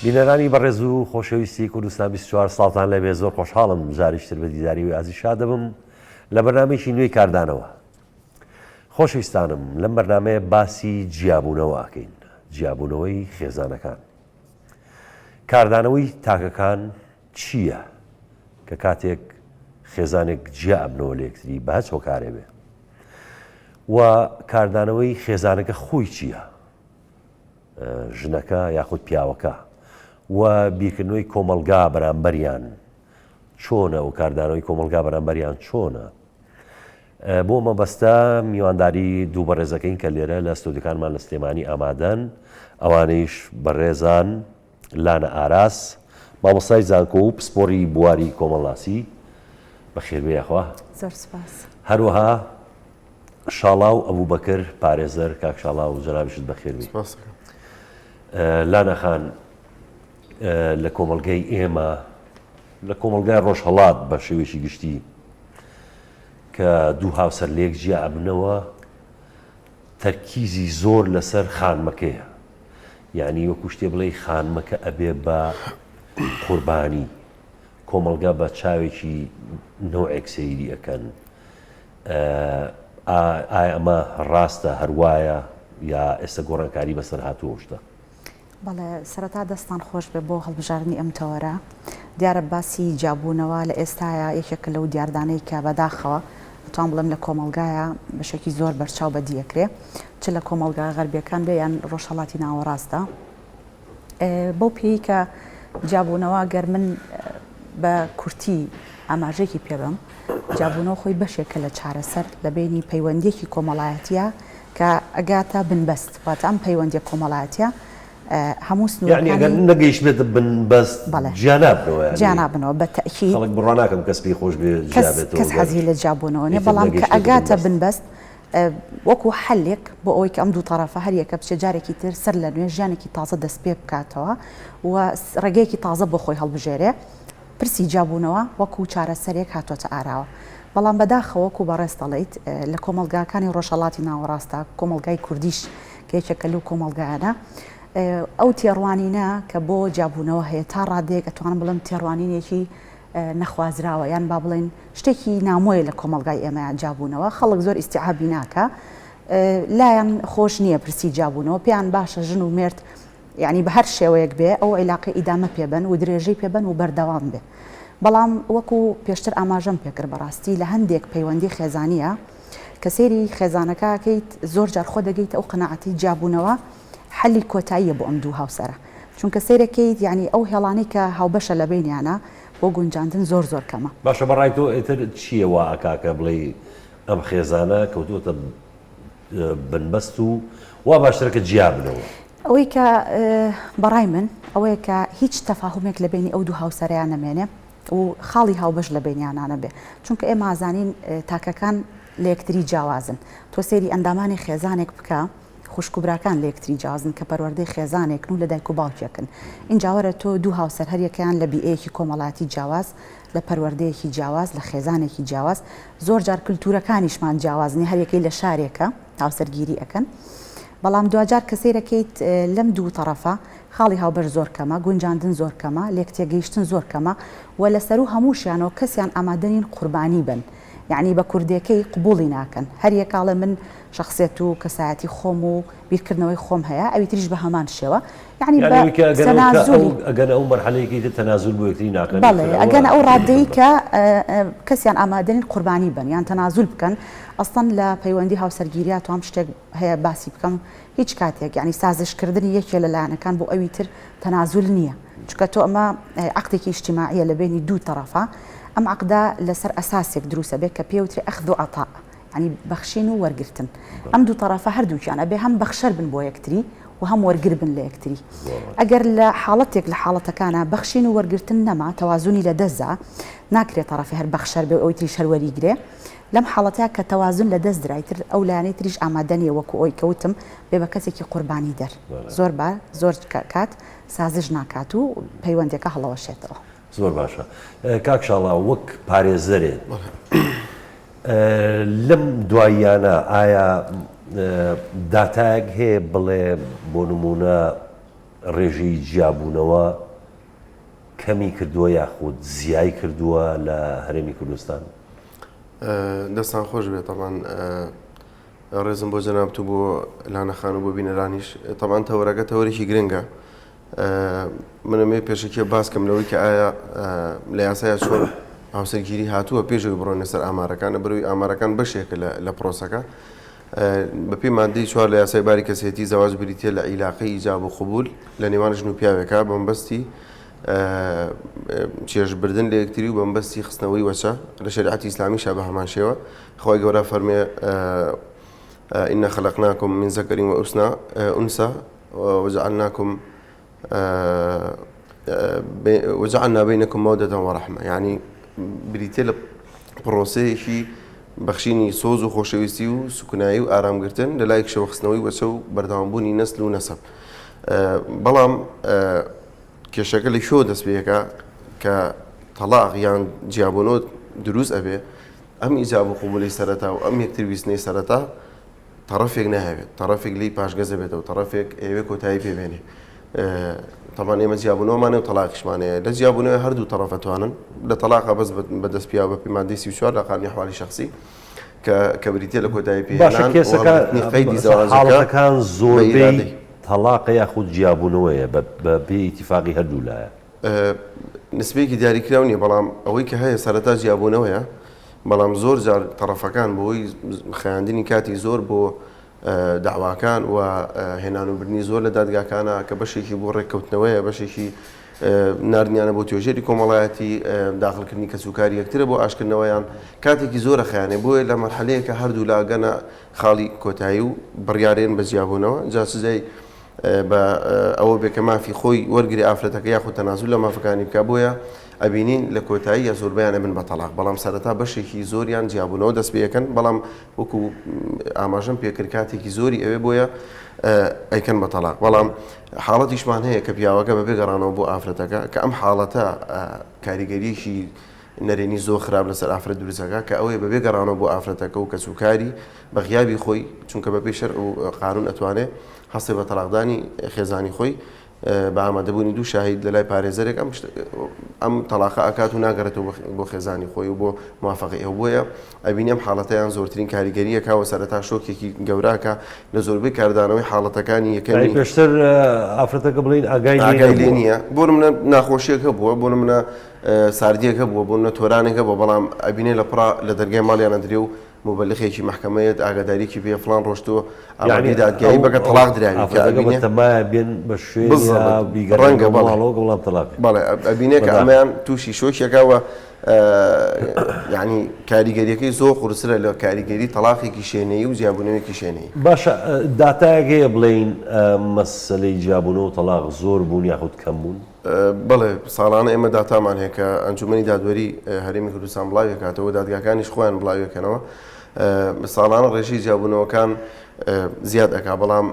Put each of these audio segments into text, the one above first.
بینەرانی بەڕێز و خۆشەویستی کوردستان 24 ساڵتان لەبێ زۆر خۆشحاڵم جاریشتر بە دیداری و ئازی شاد دەبم لە بەرنامەیەکی نوێی کاردانەوە. خۆشەویستانم لەم بەرنامەیە باسی جیابوونەوە ئاکەین، جیابوونەوەی خێزانەکان. کاردانەوەی تاکەکان چییە کە کاتێک خێزانێک جیابنەوە لە یەکتری بە هەچ هۆکارێ بێ؟ و کاردانەوەی خێزانەکە خۆی چییە؟ ژنەکە یاخود پیاوەکە و بیرکردنەوەی کۆمەلگا بەرامبەریان چۆنە و کاردانەوەی کۆمەلگا بەرامبەریان چۆنە؟ بۆ مەبەستە میوانداری دوو بەڕێزەکەین کە لێرە لە ستودیۆکانمان لە سلێمانی ئامادەن، ئەوانەیش بەڕێزان لانە ئاراس، مامۆستای زانکۆ و پسپۆڕی بواری کۆمەڵاسی بەخێربێ یاخوا. زۆر سپاس. هەروەها شاڵاو ئەبووبەکر پارێزەر، کاک شاڵاو جەنابیشت بەخێربێ. لانەخان لە کۆمەلگای ئێمە لە کۆمەلگای ڕۆژهەڵات بە شێوێکی گشتی کە دوو هاوسەر لێک جیابنەوە تەرکیزی زۆر لەسەر خانمەکەیە، یعنی وەکو شتێ بڵێ خانمەکە ئەبێ بە قوربانی، کۆمەلگا بە چاوێکی نەوعێک سەیری ئەەکەن. ئایا ئەمە ڕاستە هەروایە یا ئێستا گۆڕانکاری بەسەر هاتووە شتە؟ بەڵێ سەرەتا دەستان خۆش بێ بۆ هەڵبژاردننی ئەم تەوەرە. دیارە باسی جیابوونەوە لە ئێستاە یەکێکە لەو دیاردانەی کە بەداخەوە توان بڵێم لە کۆمەلگایە بەشێکی زۆر بەرچاو بەدیەکرێ، چ لە کۆمەلگای غەربیەکان بێ یان ڕۆژهەڵاتی ناوەڕاستە. بەو پێی کە جیابوونەوە گەر من بە کورتی ئاماژێکی پێبم، جیابوونەوە خۆی بەشێکە لە چارەسەر لە بینی پەیوەندیەکی کۆمەڵایەتیە کە ئەگاتە بنبەست، واتە ئەم پەیوەندی کۆمەڵایەتیە هەموو سنوورەکانی نەگەیشت بێت بنبەست جیانابنەوە بە تەکید خەڵک بڕوا ناکەم کەس پێی خۆش بێ جیابێتەوە، کەس حەزی لە جیابوونەوە نیە، بەڵام کە ئەگاتە بنبەست وەکو حەلێک بۆ ئەوەی کە ئەم دوو تەرەفە هەر یەکە بچێ جارێکی تر سەر لە نوێ ژیانێکی تازە دەست پێ بکاتەوە و ڕێگەیەکی تازە بۆ خۆی هەڵبژێرێ. پرسی جیابوونەوە وەکو چارەسەرێک هاتوۆتە ئاراوە. بەڵام بەداخەوە وەکو بەڕێز دەڵێیت لە کۆمەلگاکانی ڕۆژهەڵاتی ناوەڕاستە، کۆمەلگای کوردیش کە یەکێکە لەو کۆمەلگایانە، ئەو تێڕوانینە کە بۆ جیابوونەوە هەیە تا ڕادێک ئەتوانم بڵم تێڕوانینێکی نەخوازراوە، یان با بڵێن شتێکی نامۆیە لە کۆمەلگای ئێمە جیابوونەوە. خەڵک زۆر ئیستیعابی ناکە، لایەن خۆش نییە پرسی جیابوونەوە، پێیان باشە ژن و مرد یعنی بە هەر شێوەیەک بێ ئەو عیلاقی ئیدامە پێبن و درێژەی پێبن و بەردەوام بێ. بەڵام وەکو پێشتر ئاماژەم پێکرد بەڕاستی لە هەندێک پەیوەندی خێزانیە کە سێری خێزانەکەکەیت زۆر جار خۆ دەگەیت ئەو قەنەعەتی جیابوونەوە حەلی کۆتاییە بۆ ئەم دوو هاوسەرە، چونکە سیرەکەیت یعنی ئەو هێڵانەی کە هاوبەشە لە بینیانە بۆ گونجاندن زۆر زۆر کەمە. باشە بەڕای تۆ ئێتر چییە وا ئەکاکە بڵێ ئەم خێزانە کەوتوتە بنبەست و وا باشترەکە جیابنەوە؟ ئەوەی کە بەڕای من ئەوەیە کە هیچ تەفاهمێک لە بینی ئەو دوو هاوسەریان نەمێنێ و خاڵی هاوبەش لە بینیانانە بێ، چونکە ئێمە ئازانین تاکەکان لە یەکتری جیاوازن. تۆ سێری ئەندامانی خێزانێک بکە، خوشکوبراکان لە یەکتری جیاوازن کە پەروەردەی خێزانێکن و لە دایک و باوکێکن. اینجاوەرە تۆ دوو هاوسەر هەریەکەیان لە بیئەیەکی کۆمەڵاتی جیاواز، لە پەروەردەیەکی جیاواز، لە خێزانێکی جیاواز، زۆر جار کلتورەکانیشمان جیاوازنی، هەریەکەی لە شارێکە هاوسەرگیری ئەەکەن. بەڵام دوجار کە سیرەکەیت لەم دوو تەرەفە خاڵی هاوبەش زۆر کەمە، گونجاندن زۆر کەمە، لێک تێگەیشتن زۆر کەمە و لەسەر و هەمووشیانەوە کەسیان ئامادەنین قوربانی بن، یعنی بە کوردەکەی قبوڵی ناکەن. هەر یەکاڵە من شخصیت و کەسایەتی خۆم و بیرکردنەوەی خۆم هەیە، ئەوی تریش بە هەمان شێوە، یعنی ئەگەن ئەو مەرحەلەیەکی تەنازول بۆ یەکتری ناکەن. بەڵێ ئەگەن ئەو ڕادەی کە کەسیان ئامادەنین قوربانی بن یان تەنازول بکەن. ئەستەن لە پەیوەندی هاوسەرگیریات توام شتێک هەیە باسی بکەم، هیچ کاتێک یعنی سازشکردنی یەکێ لە لایەنەکان بۆ ئەوی تر تەنازول نییە، چونکە تۆ ئەمە عەقدێکی ئیجتیماعیە لە بینی دوو تەرەفە. ئەم عەقدا لەسەر ئەساسێک دروستە بێت کە پێوتری ئەخذ و عەطا، یعنی بەخشین و وەرگرتن. ئەم دوو تەرەفە هەردووکیان ئەبێ هەم بەخشەر بن بۆ یەکتری و هەم وەرگر بن لە یەکتری. ئەگەر لە حاڵەتێک لە حاڵەتەکانە بەخشین و وەرگرتن نەما، تەوازونی لە دەستدا، ناکرێت تەرەفی هەر بەخشەر بێ ئەوی تریش هەر وەریگرێ. لەم حاڵەتەیە کە تەوازن لە دەست درایتر ئەو لایەنەی تریش ئامادەنیە وەکو ئەوی کەوتم بێ بە کەسێکی قوربانی دەر زۆر کات سازش ناکات و پەیوەندێکە هەڵەوەشێتەوە. زۆر باشە. کاک شاڵا وەک پارێزەرێت لەم دواییانە ئایا داتایەک هەیە بڵێ بۆ نمونە ڕێژەی جیابوونەوە کەمی کردووە یاخود زیای کردووە لە هەرێمی کوردستان؟ دەستان خۆش بێت تەمان ڕێزم بۆ جەنابتو بۆ لانەخان و بۆ بینەرانیش تەمان تەوەرەکە تەوەرێکی گرنگە. منەمێ پێشەکیە باسکەم لەوەی کە ئایا لە یاسایە چۆن هاوسەرگیری هاتووە پێشەوەی بڕۆنە سەر ئامارەکانە بەروی ئامارەکان بەشێکە لە پرۆسەکە بەپێی مادەی 4 لە یاسای باری کەسێتی زەواج بریتە لە عیلاقەی ئیجاب و قبول لە نێوان ژن و پیاوێکە بەمبەستی چێژبردن لە یەکتری و بەمبەستی خستنەوەی وەچە لە شریعەتی ئیسلامی شا بە هەمان شێوە. خۆی گەورە فەرمێ إنا خلقناكم من ذكر وأنثى وجعلنا بينكم مودة ورحمة. يعني بریتێ لە پرۆسەیەکی بەخشینی سۆز و خۆشەویستی و سوکنایی و ئارامگرتن لە لای کشەوە خستنەوەی وەچە و بەردەوامبوونی نەسل و نەسەب. بەڵام کێشەکە لە شۆ دەست پێەکە کە تەلاق یان جیابوونەوە دروست ئەبێ ئەم ئیجاب و قبولی سەرەتا و ئەم یەکترویستنەی سەرەتا تەرەفێک ناهێوێت، تەرەفێک لی پاشگەزە بێتەوە، تەرەفێک ئێوێ کۆتایی پێبێنێ. طبعا ئێمە جیابوونەوەمانێ و تەلاقیشمانەیە لە جیابوونەوە هەردوو تەرەفەتوانن لە تەلاقا بەس بەدەست پیاوە بەپی مادەی 34 لە قانونی ئەحوالی شەخسی کە بریتێ لە کۆتایی پێهێنان قەیدی زەواجەکان زۆربەی تەلاق یاخود جیابوونەوەیە بە ئیتیفاقی هەردوو لایە. نسبەیەکی دیاریکراو نیە، بەڵام ئەوەی کە هەیە سەرەتا جیابوونەوەیە، بەڵام زۆر جار تەرەفەکان بۆی خەیاندنی کاتی زۆر بۆ داواکان و هێنانوبردنی زۆر لە دادگاکانە کە بەشێکی بۆ ڕێککەوتنەوەیە، بەشێکی نردیانە بۆ توێژێری کۆمەڵایەتی داخلکردنی کەسوکاری یەکترە بۆ ئاشکردنەوەیان کاتێکی زۆرە خەیانێ بۆیە لە مەرحەلەیە کە هەردوو لاگەنە خاڵی کۆتایی و بڕیارێن بە جیابوونەوە جا سزای بە ئەوە بێکە مافی خۆی وەرگری ئافرەتەکە یاخود تەنازول لە مافەکانی بکە بۆیە ئەبینین لە کۆتایی یا زۆربیانە بن بە تەلاق، بەڵام سەرەتا بەشێکی زۆریان جیابوونەوە دەست پێەکەن، بەڵام وەکو ئاماژەم پێکرد کاتێکی زۆری ئەوێ بۆیە ئەیکەن بە تەلاق. بەڵام حاڵەتیشمان هەیە کە پیاوەکە بەبێ گەڕانەوە بۆ ئافرەتەکە کە ئەم حاڵەتە کاریگەریەکی نەرێنی زۆر خراپ لەسەر ئافرەت دروستەکە کە ئەوەیە بەبێ گەڕانەوە بۆ ئافرەتەکە و کەسوکاری بە غیابی خۆی چونکە بەپێی شەرع و قانون ئەتوانێت هەستی بە تەلاقدانی خێزانی خۆی بە ئامادەبوونی دوو شاهید لە لای پارێزەرێک ئەم تەلاقە ئەکات و ناگەڕێتەوە بۆ خێزانی خۆی و بۆ موافقی ئەو. بۆیە ئەبینی ئەم حاڵەتەیان زۆرترین کاریگەریەکەوە سەرەتا شۆکێکی گەوراکە لە زۆربەی کاردانەوەی حاڵەتەکانی یەکەمی پێشتر ئافرەتەکە بڵین ئاگای لێ نییە، بۆ منە ناخۆشیەکە بووە، بۆ منە ساردیەکە بووە، بۆ منە تۆرانێکە بۆ، بەڵام ئەبینێ لە پڕ لە دەرگای ماڵیانە درێ و مبلغێکی محکمەیەت ئاگاداریکی پێ فلان ڕۆشتووە ئەمانی دادگایی بەکە تەلاق دراوی تەمایە بێن بە شوێن ڕەنگە بەڵام تەلاق بەڵێ ئەبینێ کە ئەمەیان تووشی شۆکێکەوە یعنی کاریگەریەکەی زۆر قورسرە لە کاریگەری تەلاقێکی شوێنەیی و جیابوونەوەیەکی شوێنەیی. باشە داتایەک هەیە بڵێین مەسەلەی جیابوونەوە و تەلاق زۆر بوون یاخود کەم بوون؟ بەڵێ ساڵانە ئێمە داتامان هەیە کە ئەنجومەنی دادوەری هەرێمی کوردستان بڵاوێکاتەوە دادگاکانیش خۆیان بڵاوێکەنەوە ساڵانە ڕێژەی جیابوونەوەکان زیاد ئەکا، بەڵام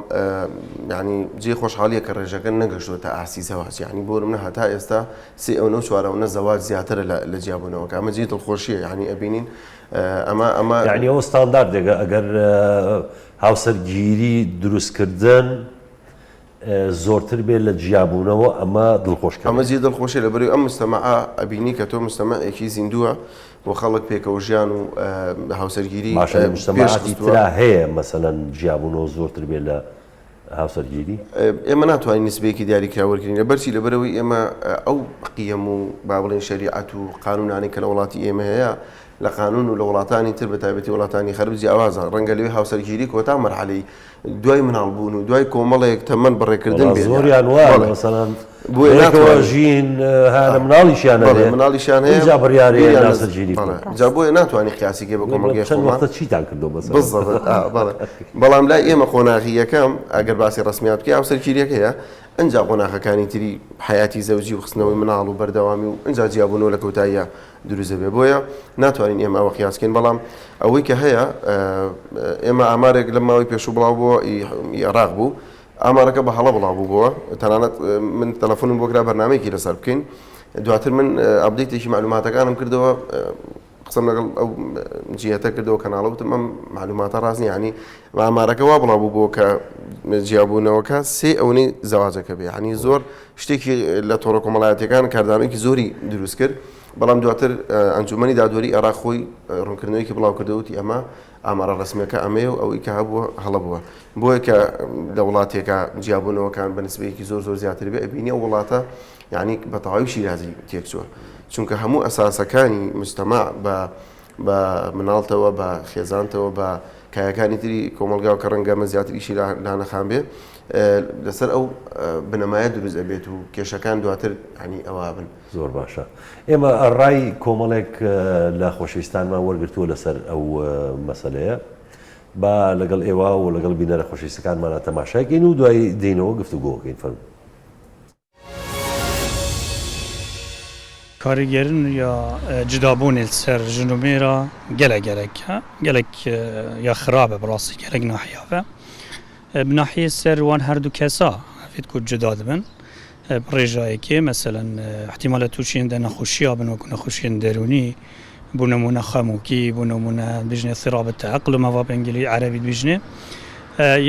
ینی جێ خۆشحاڵیە کە ڕێژەکە نەگەشتوتە ئاسی زەواج، یعنی بۆ منە هەتا ئێستا 3-4 زەواج زیاترە لە جیابوونەوەکە، ئەمە جێ دڵخۆشیە، یعنی ئەبینین ئەمە یعنی ئەوە ستانداردێکە ئەگەر هاوسەرگیری دروستکردن زۆرتر بێت لە جیابوونەوە ئەمە دڵخۆشکە، ئەمە جێ دڵخۆشی لەبەروی ئەم مستەمەعە ئەبینی کە تۆ مستەمەعێکی زیندووە بۆ خەڵک پێکەوە ژیان و هاوسەرگیری مستەمەعاتی ترا هەیە مەسەلەن جیابوونەوە زۆرتر بێت لە هاوسەرگیری. ئێمە ناتوانین نسبەیەکی دیاریکراوەرگرین لەبەرچی لەبەرەوەی ئێمە ئەو قیەم و با بڵێن شەریعەت و قانونانی کە لە وڵاتی ئێمە هەیە لە قانون و لە وڵاتانی تر بە تایبەتی وڵاتانی خەرب جیاوازە، ڕەنگە لەوێ هاوسەرگیری کۆتا مەرحەلەی دوای مناڵبوون و دوای کۆمەڵێک تەمەەن بەڕێکردن بێت زۆریان وایە مەسەلەن بۆژین هەرە مناڵیشیانە مناڵیشیان هەیە جا بڕیارەیە ناسەرگیری جا بۆیە ناتوانانی قیاسیکێ بە کۆمەڵگەی خۆمان چیتان کردو بەڵام لای ئێمە قۆناغی یەکەم ئەگەر باسی ڕسمیات بکە هاوسەرگیریەک هەیە ئەنجا قۆناغەکانی تری حیاتی زەوجی و خستنەوەی مناڵ و بەردەوامی و ئەنجا جیابوونەوە لە کەوتاییە دروزە بێ، بۆیە ناتوانین ئێمە ئەوە قیاسکەین. بەڵام ئەوەی کە هەیە ئێمە ئامارێک لە ماوەی پێشوو بڵاو بووە عێراق بوو، ئامارەکە بە هەڵە بڵاو بووە، تەنانەت من تەلەفۆنم بۆ کرا بەرنامەیەکی لەسەر بکەین، دواتر من ئەپدەیتێکی معلوماتەکانم کردەوە قسم لەگەڵ ئەو جیهەتە کردەوە کەناڵە وتم ئەم معلوماتە ڕاست نییە، یعنی ئامارەکە وا بڵاو بوو بۆ کە جیابوونەوەکە 3 ئەوەی زەواجەکە بێ، یعنی زۆر شتێکی لە تۆڕە کۆمەڵایەتیەکان کاردانێکی زۆری دروست کرد. بەڵام دواتر ئەنجومەنی دادوەری عێراق خۆی ڕوونکردنەوەیکی بڵاو کردەوەتی ئەمە ئامارە ڕسمیەکە ئەمەیە و ئەوەی کە هەبووە هەڵە بووە. بۆیە کە لە وڵاتێکە جیابوونەوەکان بە نسبەیەکی زۆر زیاتر بێ ئەبینی ئەو وڵاتە یعنی بە تەواوی شیرازی تێکچووە، چونکە هەموو ئەساسەکانی مجتەماع بە مناڵتەوە بە خێزانتەوە بە کایەکانی تری کۆمەلگا و کە ڕەنگە ئەمە زیاتر ئیشی لاەخان بێ لەسەر ئەو بنەمایە دروست ئەبێت و کێشەکان دواتر هەنی ئەوە بن. زۆر باشە. ئێمە ڕای کۆمەڵێک لە خۆشەویستانمان وەرگرتووە لەسەر ئەو مەسەلەیە، با لەگەڵ ئێوە و لەگەڵ بینەرە خۆشەویستەکانمانە تەماشاکەین و دوای دێنەوە گفتوگۆکەین. فەرموو. کارگرن یا جدابون سر جنوبیرا گلک یا خرابه براستی گلک ناحیه بناحیه سر وان هر دو کسا فید کو جداد بن برجایی که مثلا احتمال توشین ده نخوشی آبن و نخوشی درونی بونمونه خموکی بونمونه بجنه اضطراب التعقل ما بانگلی عربی بجنه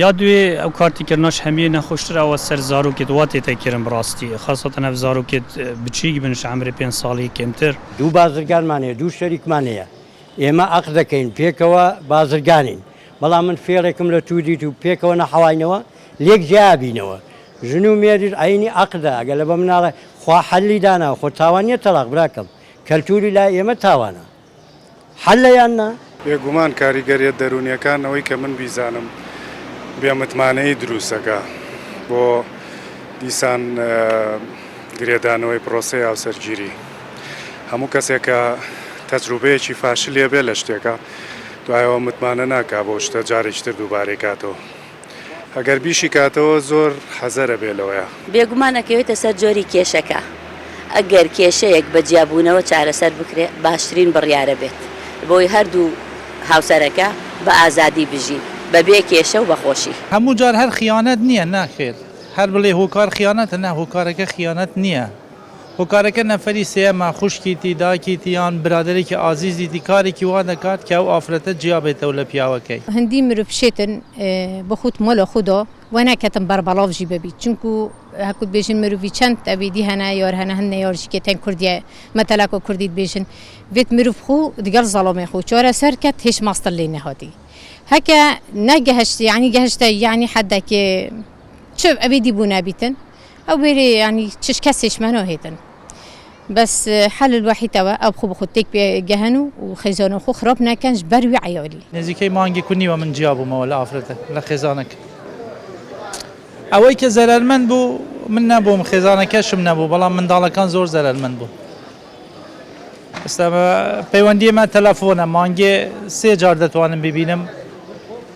یا دوی او کارتی کرناش همیه نخوشتر او سر زاروکت واتی تکرم براستی خاصتا اف زاروکت بچیک بنش عمر 5 سالی کمتر دو بازرگان مانه دو شریک مانه اما عقد کین پیکوا بازرگانین بلا من فیرکم لتودی تو پیکوا نحواینوا لیک جابینوا جنو میرید عینی عقد اگه بمناله خو حلی دانا خو تاوانی طلاق براکم کلتوری لا اما تاوانا حل یانا بێگومان کاریگەریە دەرونیەکانەوەی کە من بیزانم بێمتمانەی دروستەکە بۆ دیسان گرێدانەوەی پرۆسەی هاوسەرگیری. هەموو کەسێکە تەجروبەیەکی فاشلێ بێ لە شتێکە دوایەوە متمانە ناکا بۆ شتە جارێکی تر دووبارەی کاتەوە. ئەگەر بیشی کاتەوە زۆر حەزەرە بێ لەوەیە. بێگومانەکەوێتە سەر جۆری کێشەکە. ئەگەر کێشەیەک بە جیابوونەوە چارەسەر بکرێ باشترین بڕیارە بێت بۆی هەردوو هاوسەرەکە بە ئازادی بژین بەبێ کێشە و بەخۆشی. هەموو جار هەر خیانەت نییە ناخێت، هەر بڵێ هۆکار خیانەتە نا هۆکارەکە خیانەت نییە. هۆکارەکە نەفەری سێمە خوشکیتی داکیتی یان برادێکی ئازیزیتی کارێکی وا دەکات کە ئەو ئافرەتە جیا بێتەوە لە پیاوەکەی. هەندی مرۆڤ شێتن بەخوت مۆلە خودۆ وە ناکەتن بەربەڵاوژی ببیت چونکو هەکوت بێژن مرۆڤی چەند ئەویدی هەنا یار هەنا هەنە یارژیکێتەن کوردیە مەتەلاکۆ کوردیت بێژن vێت مرۆڤ خو دگەڵ زەڵۆمێ خو چۆرە سەر کەت هێش ماستر لێ نەهاتی هەکە نەگەهشت یعنی گەهشتە یعنی حەدەکێ چ ئەویدی بوو نابیتن ئەو بێرێ ینی چش کەسێشمانەوە هێتن بس حل الوحيد توا أبخو بخوتك بجهنو وخزانو خو خراب نكنش بروي عيالي. نزيكي مانجي كوني ومن جابو ما ولا أفرته لا خزانك. أويك زلال من بو من نبو من خزانك شو من نبو بلا من دالا كان زور زلال من بو. بس بيوندي ما تلفونه مانجي سيجار دتوانم ببينم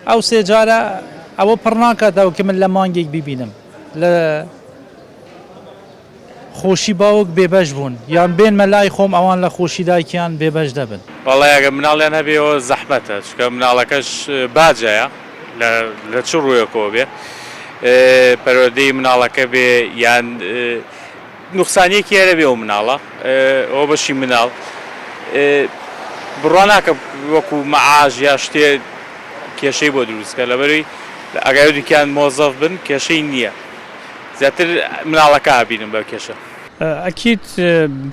أو سيجارة أو برناكة أو كمل مانجي ببينم لا خۆشی باوک بێبەش بوون یان بێن مەلای خۆم ئەوان لە خۆشی دایکیان بێبەش دەبن. وەڵای ئەگە مناڵیان هەبێەوە زەحمەتە چکە مناڵەکەش باجایە لە چ ڕوویەکەوە بێ پەروەردەی مناڵەکە بێ یان نوقسانیەکی هەرە بێ و مناڵە ئەوە بەشی مناڵ بڕوا ناکە وەکو مەعاژ یا شتێ کێشەی بۆ دروستکە لەبەروی ئەگەر دوکیان مۆزەف بن کێشەی نییە. زیاتر مناڵەکە بینم بە کێشە. أكيد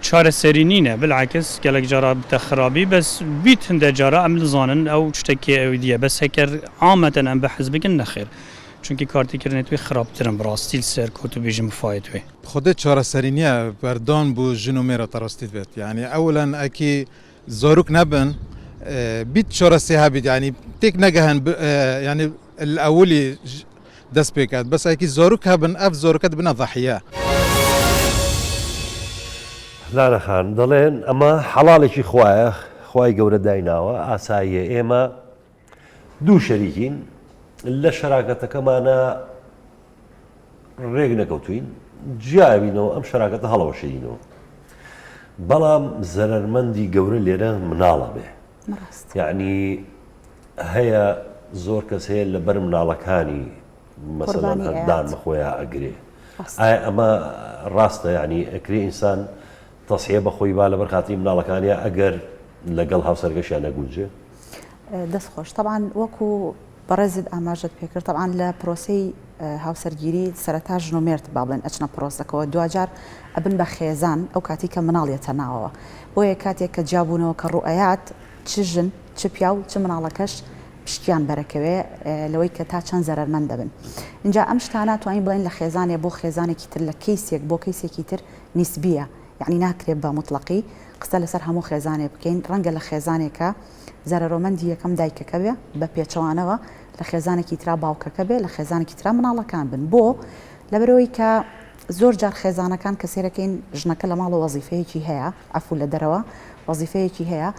شارع سرينينه بالعكس قالك جرى بتخرابي بس بيت هند جرى عمل زانن أو تشتكي أودية بس هكر عامة أنا بحس بكن خير چونكي كارتي كرنت وي خراب ترن براستيل سر كتب بيجي مفايد وي. خودت شارع سرينية بردان بو جنوميرا تراستيت بيت يعني أولا أكي زاروك نبن بيت شارع سيهابيت يعني تيك نجهن يعني الأولي دەست پێکات بەس ئەکی زۆرک هەبن ئەف زۆرکەت بنە ضەحیە. لانەخان دەڵێن ئەمە حەڵاڵێکی خوایە خوای گەورە دایناوە ئاساییە ئێمە دوو شەریکین لە شەراکەتەکەمانە ڕێک نەکەوتوین جیابینەوە ئەم شەراکەتە هەڵەوەشەینەوە بەڵام زەرەرمەندی گەورە لێرە مناڵە بێ یعنی هەیە زۆر کەس هەیە لەبەر مناڵەکانی مثلا هەردان بەخۆیان ئەگرێ ئەمە ڕاستە یعنی ئەکرێ ئینسان تەسحیە بەخۆی با لەبەر خاتری مناڵەکانیە ئەگەر لەگەڵ هاوسەرگەشیان نەگونجێ؟ دەستخۆش طبعاان وەکو بەڕێزت ئاماژت پێکرد طبعاان لە پرۆسی هاوسەرگیری سەرەتا ژنومێرت با بڵێن ئەچنە پرۆسەکەەوە دوجار ئەبن بە خێزان ئەو کاتی کە مناڵێتە ناوەوە بۆیە کاتێک کە جیابوونەوە کە ڕوئەیات چ ژن چ پیا و چ مناڵەکەش پشتیان بەرەکەوێ لەوەی کە تا چەند زەرمەند دەبن. اینجا ئەم شتانە توانین بڵێن لە خێزانێ بۆ خێزانێکی تر لە کەیسێک بۆ کەیسێکی تر نیسبیە، یعنی ناکرێت بە مطلقی قسە لەسەر هەموو خێزانێ بکەین. ڕەنگە لە خێزانێکە زەرەڕۆمەندی یەکەم دایکەکە بێ بە پێچەوانەوە، لە خێزانێکی ترا باوکەکە بێ، لە خێزانێکی ترا مناڵەکان بن. بۆ لەبەرەوەی کە زۆر جار خێزانەکان کە سێرەکەین ژنەکە لە ماڵە وەزیفەیەکی هەیە، ئەفو لە دەرەوە وەزیفەیەکی هەیە،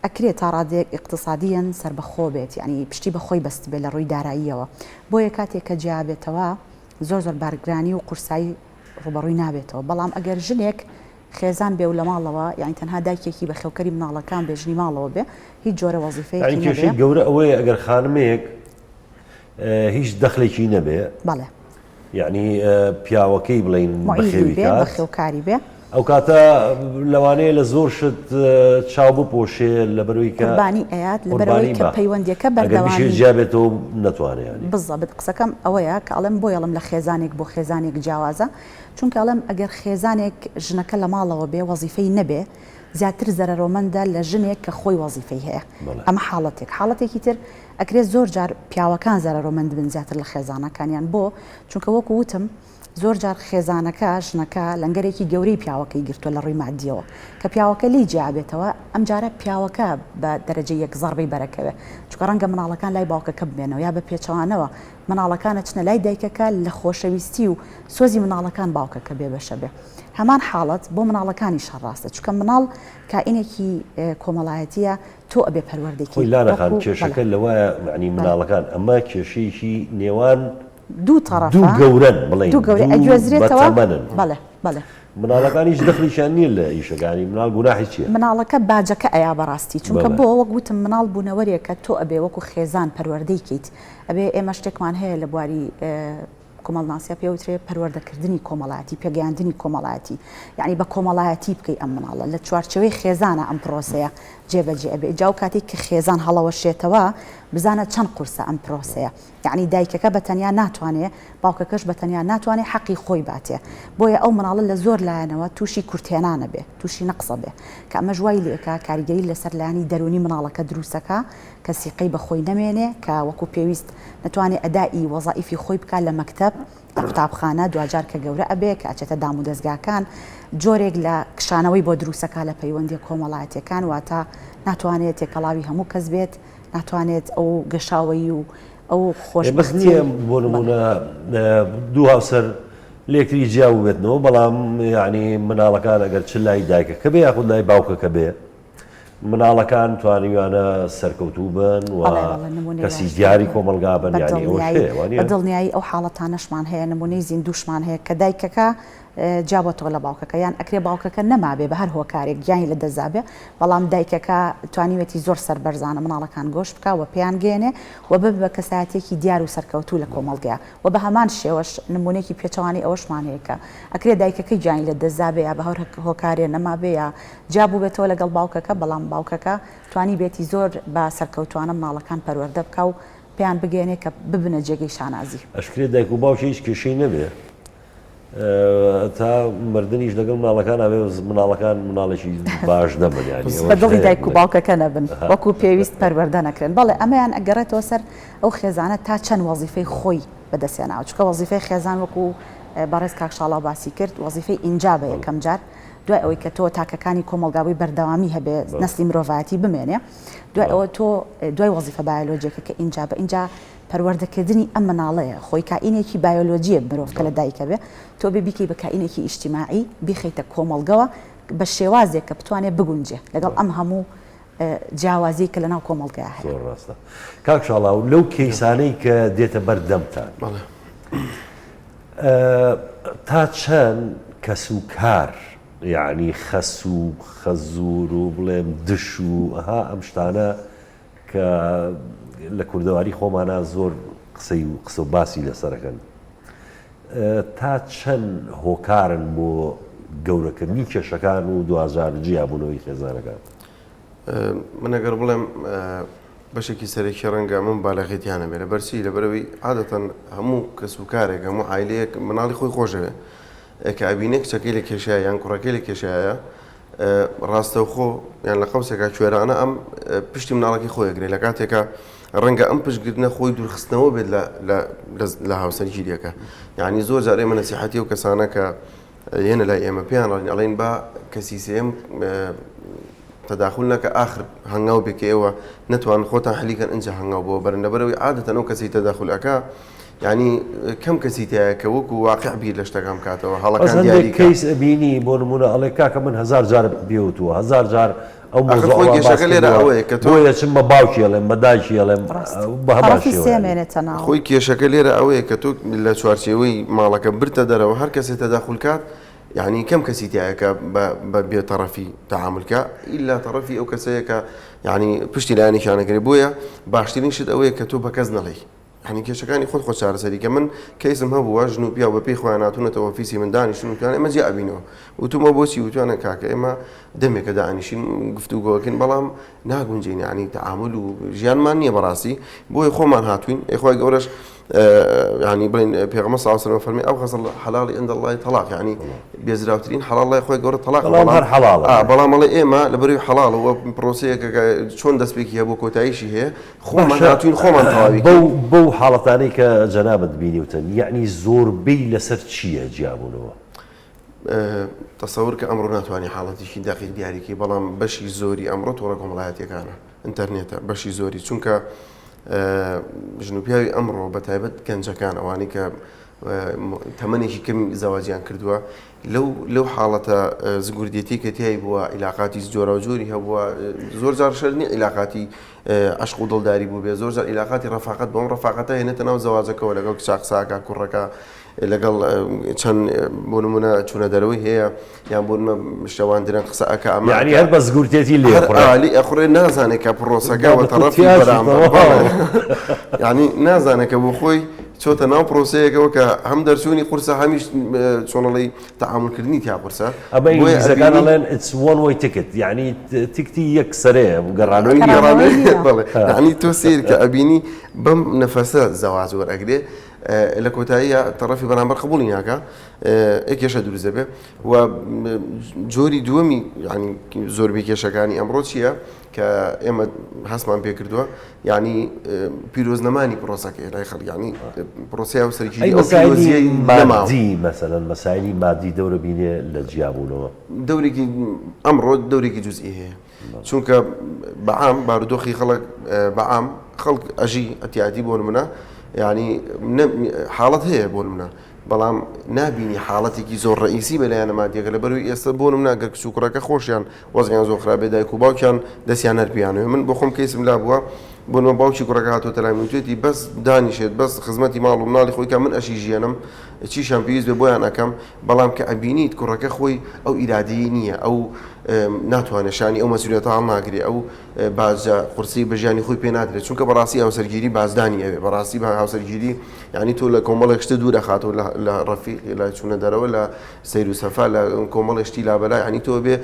ئەکرێت تا ڕادێک اقتصادیەن سربەخۆ بێت، یعنی پشتی بەخۆی بەست بێت لە ڕووی داراییەوە. بۆیە کاتێک کە جیابێتەوە زۆر زۆر بارگرانی و قورسایی ڕوبەڕووی نابێتەوە. بەڵام ئەگەر ژنێک خێزان بێ و لە ماڵەوە، یعنی تەنها دایکێکی بە خێوکەری مناڵەکان بێ، ژنی ماڵەوە بێ، هیچ جۆرە وەزیفەیەکی نەبێ. کێشەی گەورە ئەوەیە ئەگەر خانمێک هیچ دەخلێکی نەبێ، بەڵێ، یعنی پیاوەکەی بڵین بەخێوی بێ، بەخێوکاری بێ، ئەو کاتە لەوانەیە لە زۆر شت چاو بپۆشێ لەبەرەوەی کە قوربانی ئەیات لەبەرەوەی کە پەیوەندیەکە بەردەوامی جیابێتەوە نەتوانێت. بزەبت قسەکەم ئەوەیە کە ئەڵێم بۆ یەڵم لە خێزانێک بۆ خێزانێک جیاوازە، چونکە ئەڵێم ئەگەر خێزانێک ژنەکە لە ماڵەوە بێ وەزیفەی نەبێ، زیاتر زەرەڕۆمەندە لە ژنێک کە خۆی وەزیفەی هەیە. ئەمە حاڵەتێکی تر ئەکرێت زۆر جار پیاوەکان زەرەڕۆمەند بن زیاتر لە خێزانەکانیان، بۆ چونکە وەکو وتم زۆر جار خێزانەکە ژنەکە لەنگەرێکی گەورەی پیاوەکەی گرتووە لە ڕووی مادیەوە کە پیاوەکە لی جیابێتەوە، ئەم جارە پیاوەکە بە دەرەجە یەک زەڕبەی بەرەکەوێ، چونکە ڕەنگە مناڵەکان لای باوکەکە بمێنەوە یا بە پێچەوانەوە مناڵەکانە چنە لای دایکەکە لە خۆشەویستی و سۆزی مناڵەکان باوکەکە بێ بەشە بێ. هەمان حاڵەت بۆ مناڵەکانی شەڕاستە، چونکە مناڵ کائینێکی کۆمەڵایەتیە، تۆ ئەبێ پەروەردەیەکی. لانەخان کێشەکە لەوەیە، معنی مناڵەکان ئەمە کێشەیەکی نێوان دوو تەڕەفە، دوو گەورەن بڵێن، دوو گەورە ئەگوێزرێتەوە. بەڵێ بەڵێ، مناڵەکان هیچ دەخلیشیان نییە لە ئیشەکانی مناڵ، گوناحی چییە؟ مناڵەکە باجەکە ئەیا بەڕاستی، چونکە بۆ وەک وتم مناڵ بوونەوەرێکە تۆ ئەبێ وەکو خێزان پەروەردەیکەیت، ئەبێ ئێمە شتێکمان هەیە لە بواری کۆمەڵناسیە پێوترێ پەروەردەکردنی کۆمەڵایەتی، پێگەیاندنی کۆمەڵایەتی، یعنی بە کۆمەڵایەتی بکەی ئەم مناڵە لە چوارچەوەی خێزانە ئەم پرۆسەیە جێبەجێ ئەبێ. جاو کاتێک کە خێزان هەڵەوەشێتەوە بزانە چەند قورسە ئەم پرۆسەیە، یعنی دایکەکە بەتەنیا ناتوانێت، باوکەکەش بەتەنیا ناتوانێت حەقی خۆی باتێ. بۆیە ئەو مناڵە لە زۆر لایەنەوە تووشی کورتێنانە بێ، تووشی نەقسە بێ، کە ئەمە ژوای لێکە کاریگەری لەسەر لایانی دەرونی مناڵەکە دروستەکە کە سیقەی بەخۆی نەمێنێ، کە وەکو پێویست نەتوانێت ئەدای وەزائیفی خۆی بکات لە مەکتەب قوتابخانە، دوجار کە گەورە ئەبێ کە ئەچێتە دام و دەستگاکان، جۆرێک لە کشانەوەی بۆ دروستەکە لە پەیوەندی کۆمەڵایەتیەکان، واتە ناتوانێت تێکەڵاوی هەموو کەس بێت، ناتوانێت ئەو گەشاوەی و ئەو خۆشبەختی. بۆ نمونە دوو هاوسەر لێکتری جیاو بێتنەوە، بەڵام یعنی مناڵەکان ئەگەر چ لای دایکەکە بێ یاخود لای باوکەکە بێ، مناڵەکان توانیوانە سەرکەوتوو بن و کەسی دیاری کۆمەلگا بن، یعنی بە دڵنیایی ئەو حاڵەتانەشمان هەیە، نمونەی زیندوشمان هەیە کە دایکەکە جیابەتەوە لە باوکەکە، یان ئەکرێ باوکەکە نەمابێ بە هەر هۆکارێک گیانی لە دەزابێ، بەڵام دایکەکە توانیوێتی زۆر سەربەرزانە مناڵەکان گۆشت بکە و پێیان گێنێ و بە کەسایەتێکی دیار و سەرکەوتوو لە کۆمەڵگەیە. و بە هەمان شێوەش نمونێکی پێچەوانی ئەوەشمان هەیە کە ئەکرێ دایکەکەی گیانی لە دەزابێ یا بە هەر هۆکارێ نەمابێ یا جیابوو بێتەوە لەگەڵ باوکەکە، بەڵام باوکەکە توانی بێتی زۆر بە سەرکەوتوانە مناڵەکان پەروەردە بکە و پێیان بگێنێ کە ببنە جێگەی شانازی. ئەشکرێ دایک و باوکی هیچ کێشەی نەبێ تا مردنیش لەگەڵ مناڵەکان ئەبێ مناڵەکان مناڵێکی باش نەبن، بە دڵی دایک و باوکەکە نەبن، وەکو پێویست پەروەردە نەکرێن. بەڵێ ئەمەیان ئەگەڕێتەوە سەر ئەو خێزانە تا چەند وەزیفەی خۆی بەدەستێناوە، چونکە وەزیفەی خێزان وەکو بەڕێز کاک شاڵا باسی کرد، وەزیفەی ئینجابە یەکەم جار، دوای ئەوەی کە تۆ تاکەکانی کۆمەلگاوی بەردەوامی هەبێ نەسلی مرۆڤایەتی بمێنێ، دوای ئەوە تۆ دوای وەزیفە بایۆلۆجیەکە کە ئینجابە، ئینجا پەروەردەکردنی ئەم مناڵەیە، خۆی کائینێکی بایۆلۆجیە مرۆڤ کە لە دایکە بێ، تۆ بێ بیکەی بە کائینێکی ئیجتیماعی بیخەیتە کۆمەڵگەوە بە شێوازێک کە بتوانێت بگونجێ لەگەڵ ئەم هەموو جیاوازی کە لەناو کۆمەڵگەیە هەیە. زۆر ڕاستە. کاک شاڵا، و لەو کەیسانەی کە دێتە بەردەمتان تا چەند کەس و کار، یعنی خەس و خەزور و بڵێم دش و ئەم شتانە کە لە کوردەواری خۆمانە زۆر قسە و باسی لەسەرەکەن، تا چەند هۆکارن بۆ گەورەکردنی کێشەکان و دوازار جیابوونەوەی خێزانەکان؟ من ئەگەر بڵێم بەشێکی سەرێکی ڕەنگە من بالاغێتیانە بێ لە بەرچی لە بەرەوەی عادەتەن هەموو کەس و کارێک هەموو عایلەیەک مناڵی خۆی خۆشەوێ کە ئەبینێک کچەکەی لە کێشایە یان کوڕەکەی لە کێشایە ڕاستەوخۆ یان لە قەوسێکا کوێرانە ئەم پشتی مناڵەکەی خۆیەگرێ لە کاتێکە ڕەنگە ئەم پشتگرتنە خۆی دوورخستنەوە بێت لە هاوسەرگیریەکە یعنی زۆر جار ئێمە نەسیحەتی و کەسانە کە هێنە لای ئێمە پێیان ئەڵێن با کەسی سێم تداخل نەکە ئاخر هەنگاو بێکە ئێوە نەتوان خۆتان حەلیکەن ئەنجە هەنگاو بۆ بەرەندەبەرەوەی عادەتەن ئەو کەسی تداخلەکە یعنی کەم کەسی تایە کە وەکو واقع بیر لە شتەکان کاتەوە هەڵەکان دیاری کەیس بینی بۆ نمونە ئەڵێ کاکە من 1000 جار بێوتووە 1000 جار ئەو خۆی کێشەکە لێرە ئەوەیە کە تۆ چم بە باوکی ئەڵێم بە دایکی ئەڵێم بە هەماشێمێنێتەوە خۆی کێشەکە لێرە ئەوەیە کە تۆ لە چوارچێوەی ماڵەکە برتە دەرەوە هەر کەسێ تداخل کات يعني كم كسيتياك بطرفي تعاملك الا طرفي او كسيك يعني بشتي لاني كان قريبويا باشترين شد اويك كتب كزنا لي يعني كشكاني خذ شعر سري كمان كيسم هو جنوبيا وبي خواناتنا توفيسي من داني شنو كان ما جاء بينه وتم بوسي وتانا كاك اما دمك داني شن قفتو لكن بلام ناقون جين يعني تعامل وجيان ماني براسي بوي خو مان هاتوين اخوي قورش يعني بين بيغمر صلى الله عليه وسلم فرمي أبغض الحلال عند الله طلاق يعني بيزراوترين حلال الله يخوي قول الطلاق والله حلال بلا ما لي ما لبري حلال هو بروسيك شلون دس بيك يا ابوك وتعيشي هي خو ما هاتوين خو ما طاوي بو حالتاني كجنابة بيني وتن يعني زور بي لسر شيء جابونه تصور كأمر ناتواني حالتي شي دقيق دياري كي بلام بشي زوري أمرت وراكم لهاتي كان انترنت بشي زوري چونك جنوبیاوی ئەمڕۆ بە تایبەت گەنجەکان ئەوانەی کە تەمەنێکی کەم زەواجیان کردووە لەو حاڵەتە زگوردێتی کە تیای بووە عیلاقاتی جۆرە و جۆری هەبووە زۆر جار شەر نیە عیلاقاتی عشق و دڵداری بوو بێ زۆر جار عیلاقاتی ڕەفاقەت بەم ڕەفاقەتە هێنێتە ناو زەواجەکەەوە لەگەڵ کچاک ساکە کوڕەکە لەگەڵ چەند بۆ نمونە چوونە دەرەوەی هەیە یان بۆ شەواندنە قسە ئەکە ئەمە یعنی هەر بە زگورتێتی لێ ئەخورێ نازانێت کە پرۆسەکە وە تەڕەفی بەرامبەر یعنی نازانێت کە بۆ خۆی چۆتە ناو پرۆسەیەکەوە کە هەم دەرچوونی قورسە هەمیش چۆنەڵی تەعاملکردنی تا قورسە ئەمە ئینگلیزەکان ئەڵێن it's one way ticket یعنی تیکتی یەک سەرەیە گەڕانەوەی بەڵێ یعنی تۆ سیر کە ئەبینی بەم نەفەسە زەواج وەرئەگرێ لە کۆتاییە تەڕەفی بەرامبەر قبوڵی ناکە کێشە دروست دەبێ و جۆری دووەمی ینی زۆربەی کێشەکانی ئەمڕۆ چییە کە ئێمە هەستمان پێ کردووە یعنی پیرۆزنەمانی پرۆسەکە لای خەڵک ینی پرۆسەیە و سەرکیری ئەو پیرۆزیەی مادی مەسەلەن مەسایلی مادی دەورە بینێ لە جیابوونەوە دەورێکی ئەمڕۆ دەورێکی جوزئی هەیە چونکە بەعام بارودۆخی خەڵک بەعام خەڵک ئەژی ئەتیاتی بۆ نمونە يعني حالت هي بولمنا بەڵام نبینی حاڵەتێکی زۆر ڕئیسی بەلایەنە مادیەکە لەبەروی ئێستا بۆ نمونە ئەگەر کچ و کوڕەکە خۆشیان وەزعیان زۆر خراپێ دایک و باوکیان دەستیان هەرپیانەوێ من بۆ خۆم کەیسم لا بووە بۆ باوکی کوڕەکە هاتۆتە لای من توێتی بەس دانیشێت بەس خزمەتی ماڵ و مناڵی خۆی کە من ئەشی ژیانم چیشان پێویست بێ بۆیان ئەەکەم بەڵام کە ئەبینیت کوڕەکە خۆی ئەو ئیرادەیە نییە ئەو ناتوانێت شانی ئەو مەسئولیەتە هەڵناگرێ ئەو باجە قورسی بەژیانی خۆی پێ نادرێت چونکە بەڕاستی هاوسەرگیری بازدانی ئەوێ بەڕاستی بە هاوسەرگیری یعنی تۆ لە کۆمەڵێک شتە دوور دەخاتەوە لە ڕەفیق لە چوونە دەرەوە لە سەیر و سەفا لە کۆمەڵێک شتی لابەلا یعنی تۆ بێ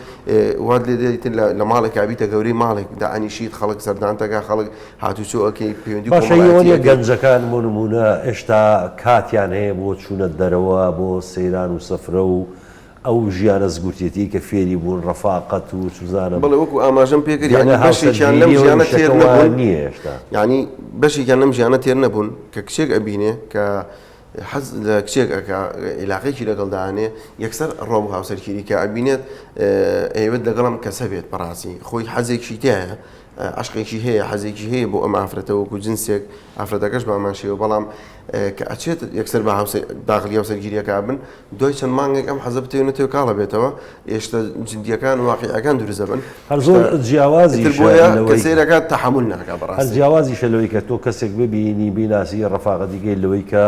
وات لێ دێتن لە ماڵێک ئابیتە گەورەی ماڵێک دائانیشیت خەڵک سەردانتەکە خەڵک هاتوچۆەکەی پەیوەندی باشەیەوەنیە گەنجەکان بۆ نمونە ئێشتا کاتیان هەیە بۆ چوونە دەرەوە بۆ سەیران و سەفرە و ئەو ژیانە زگورتێتی کە فێری بوون ڕەفاقەت و سوزانە بەڵێ وەکو ئاماژەم پێکرد بەشێکیان لەم ژیانە تێر نەبوون نییە هێشتا یعنی بەشێکیان لەم ژیانە تێر نەبوون کە کچێک ئەبینێ کە حەز لە کچێک ئەکا عیلاقەیەکی لەگەڵدانێ یەکسەر ڕۆ بوو هاوسەرگیری کە ئەبینێت ئەیەوێت لەگەڵم کەسە بێت بەڕاستی خۆی حەزێکی تایە عشقێکی هەیە حەزێکی هەیە بۆ ئەم ئافرەتە وەکو جنسێک ئافرەتەکەش باماشەوە بەڵام کە ئەچێت یەکسەر بە داخلی هاوسەرگیریەکە بن دوای چەند مانگێک ئەم حەزە بتێنێتەوە کاڵە بێتەوە ئێشتا جدیەکان و واقعیەکان دروست دەبن هەر زۆر جیاوازی کە سیرەکە تەحمل ناکا بەڕاستی هەر جیاوازیشە لەوەی کە تۆ کەسێک ببینی بیناسی ڕەفاقەتی گەی لەوەی کە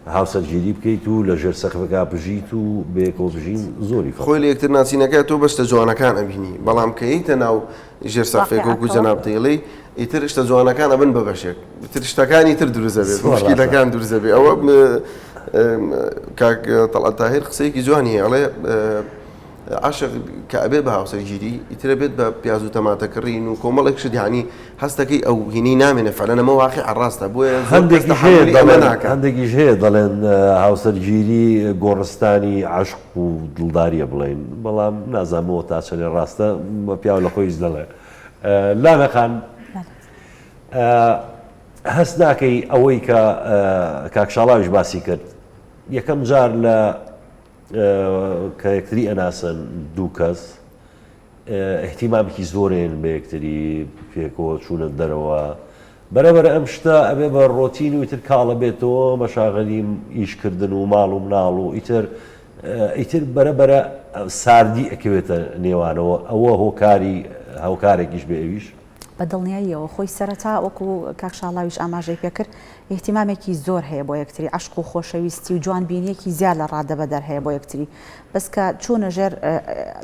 هاوسەرگیری بکەیت و لە ژێر سەقفەکە بژیت و بێکەوە بژین زۆری خۆی لە یەکتر ناسینەکە تۆ بەشتە جوانەکان ئەبینی بەڵام کە یتە ناو ژێر سەقفێک وەکو جەنابتەیڵی ئیتر شتە جوانەکان ئەبن بە بەشێک تر شتەکانی تر دروست دەبێت مشکیلەکان دروست دەبێت ئەوە کاک تەڵعەت تاهیر قسەیەکی جوانی هەیە ئەڵێ عاشق كأبي بها وسجيري يتربيت ببيازو تماتا كرين وكومالك شد يعني هستكي أو هني نامن فعلا مواقع الراس أبوي عندك شيء ضلن هاوسرجيري غورستاني عشق ودلداري بلين بلا نازم تاسن الراستا بياو لخويز دلا لا نخان هسناكي أويك كاكشالاوش باسي كرت يكم جار ل كيكتري أناسن دوكاس اهتمامكي زورين بيكتري فيكو شون الدروا برابر امشتا ابي بالروتين ويتر كالا بيتو مشاغلي ايش كردن ومال ومنال يتر برابر ساردي اكيوتا نيوانو هو كاري كيش بيويش بەدڵنیاییەوە خۆی سەرەتا وەکو کاکشاڵاویش ئاماژەی پێکرد احتیمامێکی زۆر هەیە بۆ یەکتری عشق و خۆشەویستی و جوانبینیەکی زیاد لە ڕادەبەدەر هەیە بۆ یەکتری بەس کە چوونە ژێر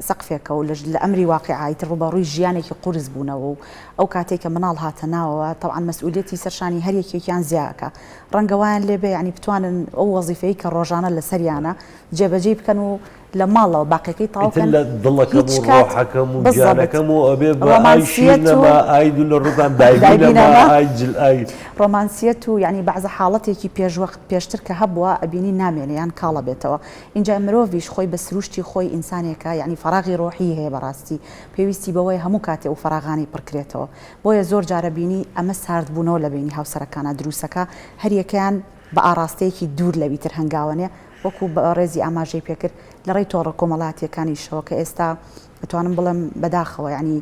سەقفێکە و لە ئەمری واقعیت ڕوبەڕووی ژیانێکی قورس بوونەوە و ئەو کاتێک کە مناڵ هاتە ناوەوە طبعاً مەسئولیەتی سەرشانی هەر یەکێکیان زیاکە ڕەنگەوایان لێبێ یعنی بتوانن ئەو وەزیفەی کە ڕۆژانە لە سەریانە جێبەجێ بکەن و لە ماڵەوە باقیەکەی تاوکەن دڵەکەم و ڕۆحەکەم و گیانەکەم و ئەبێ بە ئایشینەما ئایدو لە ڕووتان دایبینەما ئایجل ئای ڕۆمانسیەت و یعنی بەعزە حاڵەتێکی پێشتر کە هەبووە ئەبینی نامێنیان کاڵە بێتەوە اینجا مرۆڤیش خۆی بە سروشتی خۆی ئینسانێکە یعنی فەراغی ڕۆحی هەیە بەڕاستی پێویستی بەوەی هەموو کاتێ و فەراغانی پڕکرێتەوە بۆیە زۆر جارە بینی ئەمە ساردبوونەوە لە بینی هاوسەرەکانە دروستەکە هەر یەکەیان بە ئاراستەیەکی دوور لەویتر هەنگاوانێ وەکو بە ڕێزی ئاماژەی پێکرد لە ڕێی تۆڕە کۆمەڵاتیەکانیشەوە کە ئێستا بتوانم بڵێم بەداخەوە یعنی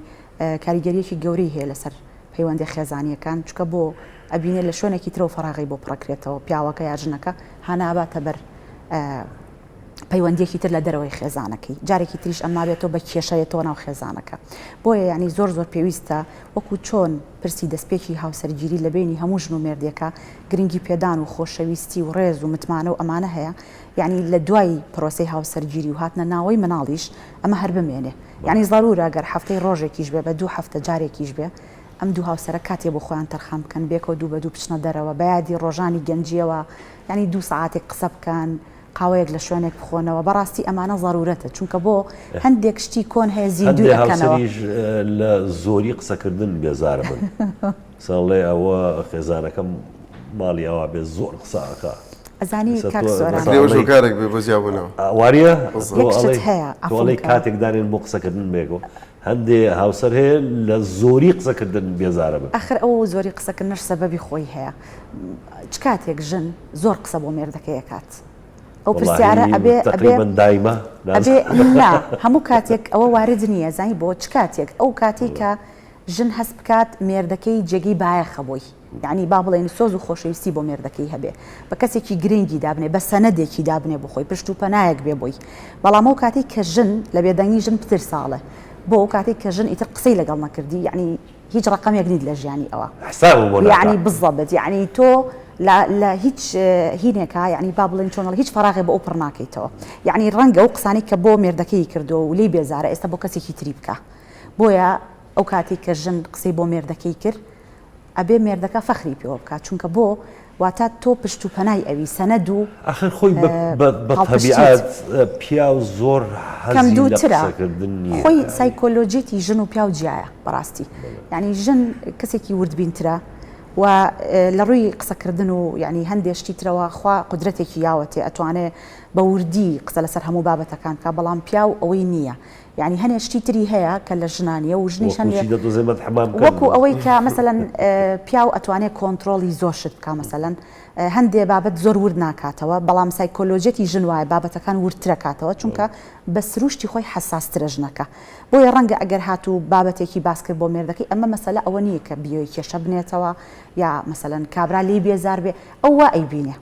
کاریگەریەکی گەورەی هەیە لەسەر پەیوەندی خێزانیەکان چکە بۆ ئەبینێت لە شوێنێکی ترەوە فەراغی بۆ پڕکرێتەوە پیاوەکە یا ژنەکە هەنا ئاباتە بەر پەیوەندیەکی تر لە دەرەوەی خێزانەکەی جارێکی تریش ئەمما بێتەوە بە کێشەیەتەوە ناو خێزانەکە بۆیە یعنی زۆر پێویستە وەکو چۆن پرسی دەستپێکی هاوسەرگیری لە بینی هەموو ژن و مێردێکە گرنگی پێدان و خۆشەویستی و ڕێز و متمانە و ئەمانە هەیە یعنی لە دوای پرۆسەی هاوسەرگیری و هاتنە ناوەی مناڵیش ئەمە هەر بمێنێ یعنی ضرورە گەر هەفتەی ڕۆژێکیش بێ بە 2 هەفتە جارێکیش بێ ئەم دوو هاوسەرە کاتێ بۆ خۆیان تەرخان بکەن بێکەوە دوو بە دوو بچنە دەرەوە بەیادی ڕۆژانی گەنجیەوە یعنی 2 ساعاتێک قسە بکەن قاوەیەک لە شوێنێک بخۆنەوە بەڕاستی ئەمانە ضرورەتە چونکە بۆ هەندێک شتی کۆن هەیە زیندوو دەکەنەوە لە زۆری قسەکردن بێزارە من ساڵێ ئەوە خێزانەکەم ماڵی ئەوە بێ زۆر قساکە ئەزانی کاک کارێک بێ بۆ زیابوونەوە وارە هەیە کاتێک دانێن بۆ قسەکردن بێگەوە هەندێ هاوسەر هەیە لە زۆری قسەکردن بێزارە بن ئەخر ئەو زۆری قسەکردنش سەبەبی خۆی هەیە چ کاتێک ژن زۆر قسە بۆ مێردەکەی کات ئەو پرسیارە ئەبێ هەموو کاتێک ئەوە وارد نییە زانی بۆ چ کاتێک ئەو کاتی کە ژن هەست بکات مێردەکەی جێگەی بایەخە بۆی یعنی با بڵێن سۆز و خۆشەویستی بۆ مێردەکەی هەبێ بە کەسێکی گرنگی دابنێ بە سەنەدێکی دابنێ بۆ خۆی پشت و پەنایەک بێ بۆی بەڵام ئەو کاتی کە ژن لە بێدەنگی ژن پتر ساڵە بۆ ئەو کاتێک کە ژن ئیتر قسەی لەگەڵ نەکردی یعنی هیچ ڕقەمێک نیت لە ژیانی ئەوە یعنی بزەبێت یعنی تۆ لە هیچ هینێکە یعنی با بڵێن چۆنڵ هیچ فەراغی بە ئەو پڕ ناکەیتەوە یعنی ڕەنگە ئەو قسانی کە بۆ مێردەکەی کردو و لی بێزارە ئێستا بۆ کەسێکی تری بکە بۆیە ئەو کاتی کە ژن قسەی بۆ مێردەکەی کرد ئەبێ مێردەکە فەخری پێوە بکات چونکە بۆ واتە تۆ پشت و پەنای ئەوی سەنەد و ئەخر خۆی بە تەبیعەت پیا و زۆر کەم دووترە خۆی سایکۆلۆجیەتی ژن و پیا و جیایە بەڕاستی یعنی ژن کەسێکی وردبینترە و لە ڕووی قسەکردن و یعنی هەندێشتی ترەوە خوا قدرەتێکی یاوەتێ ئەتوانێ بە وردی قسە لەسەر هەموو بابەتەکان کە بەڵام پیا و ئەوەی نییە یعنی هەنێشتی تری هەیە کە لە ژنانیە و ژنیش وەکو ئەوەی کە مەسەلەن پیا و ئەتوانێت کۆنتترۆلی زۆر شت بکە مەسەلەن هەندێ بابەت زۆر ورد ناکاتەوە بەڵام سایکۆلۆژێتی ژن وایە بابەتەکان وردترەکاتەوە چونکە بە سروشتی خۆی حساسترە ژنەکە بۆیە ڕەنگە ئەگەر هاتوو بابەتێکی باس کرد بۆ مێردەکەی ئەمە مەسەلە ئەوە نییە کە بیۆی کێشە بنێتەوە یا مەسەلەن کابرا لی بێزار بێ ئەو وا ئەیبینێ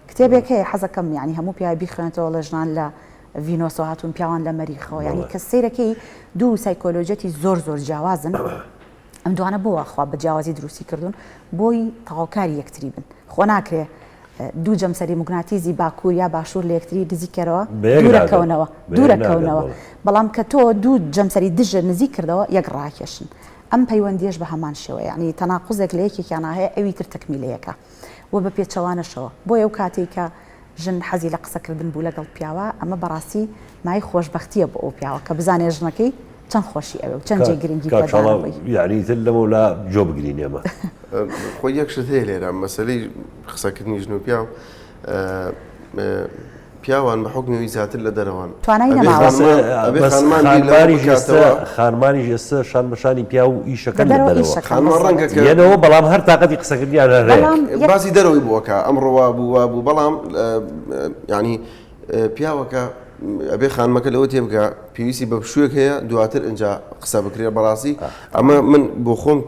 کتێبێک هەیە حەزەکەم یعنی هەموو پیاوی بیخوێنێتەوە لە ژنان لە ڤینۆسۆ هاتوون پیاوان لە مەریخەوە یعنی کە سەیرەکەی دوو سایکۆلۆژێتی زۆر جیاوازن ئەم دوانە بۆە خوا بە جیاوازی دروستی کردوون بۆی تەواوکاری یەکتری بن خۆ ناکرێ دوو جەمسەری موگناتیزی باکوور یا باشوور لە یەکتری نزیکەرەوە دوورەکەونەوە بەڵام کە تۆ دوو جەمسەری دژە نزیک کردەوە یەک ڕاکێشن ئەم پەیوەندیش بە هەمان شێوە یعنی تەناقوزێک لە یەکێکیان هەیە ئەوی تر تەکمیلەیەکە و بە پێچەوانەشەوە بۆ ئەو کاتێک کە ژن حەزی لە قسەکردن بوو لەگەڵ پیاوە ئەمە بەڕاستی مای خۆشببختیە بۆ ئەو پیاوە کە بزانێ ژنەکەی چەند خۆشی ئەوێ و چەند جێگرنگی پێداوەی یعنی تر لەمە لا جۆ بگرین ئێمە خۆی یەکشت هەیە لێرە مەسلەی قسەکردنی ژن و پیاو پیاوان بە حکمی زیاتر لە دەرەوان خانمانی ژێستە شان بەشانی پیا و ئیشەکە ڕەنگەکەێنەوە بەڵام هەر تااقەتی قسەکردیان هەیە باسی دەرەوەی بووەکە ئەمڕۆوا بوو بەڵام ینی پیاوەکە ئەبێ خانمەکە لەوە تێبگە پێویستی بە شوێک هەیە دواتر ئەجا قسە بکرێ بەڕاستی ئەمە من بۆ خۆم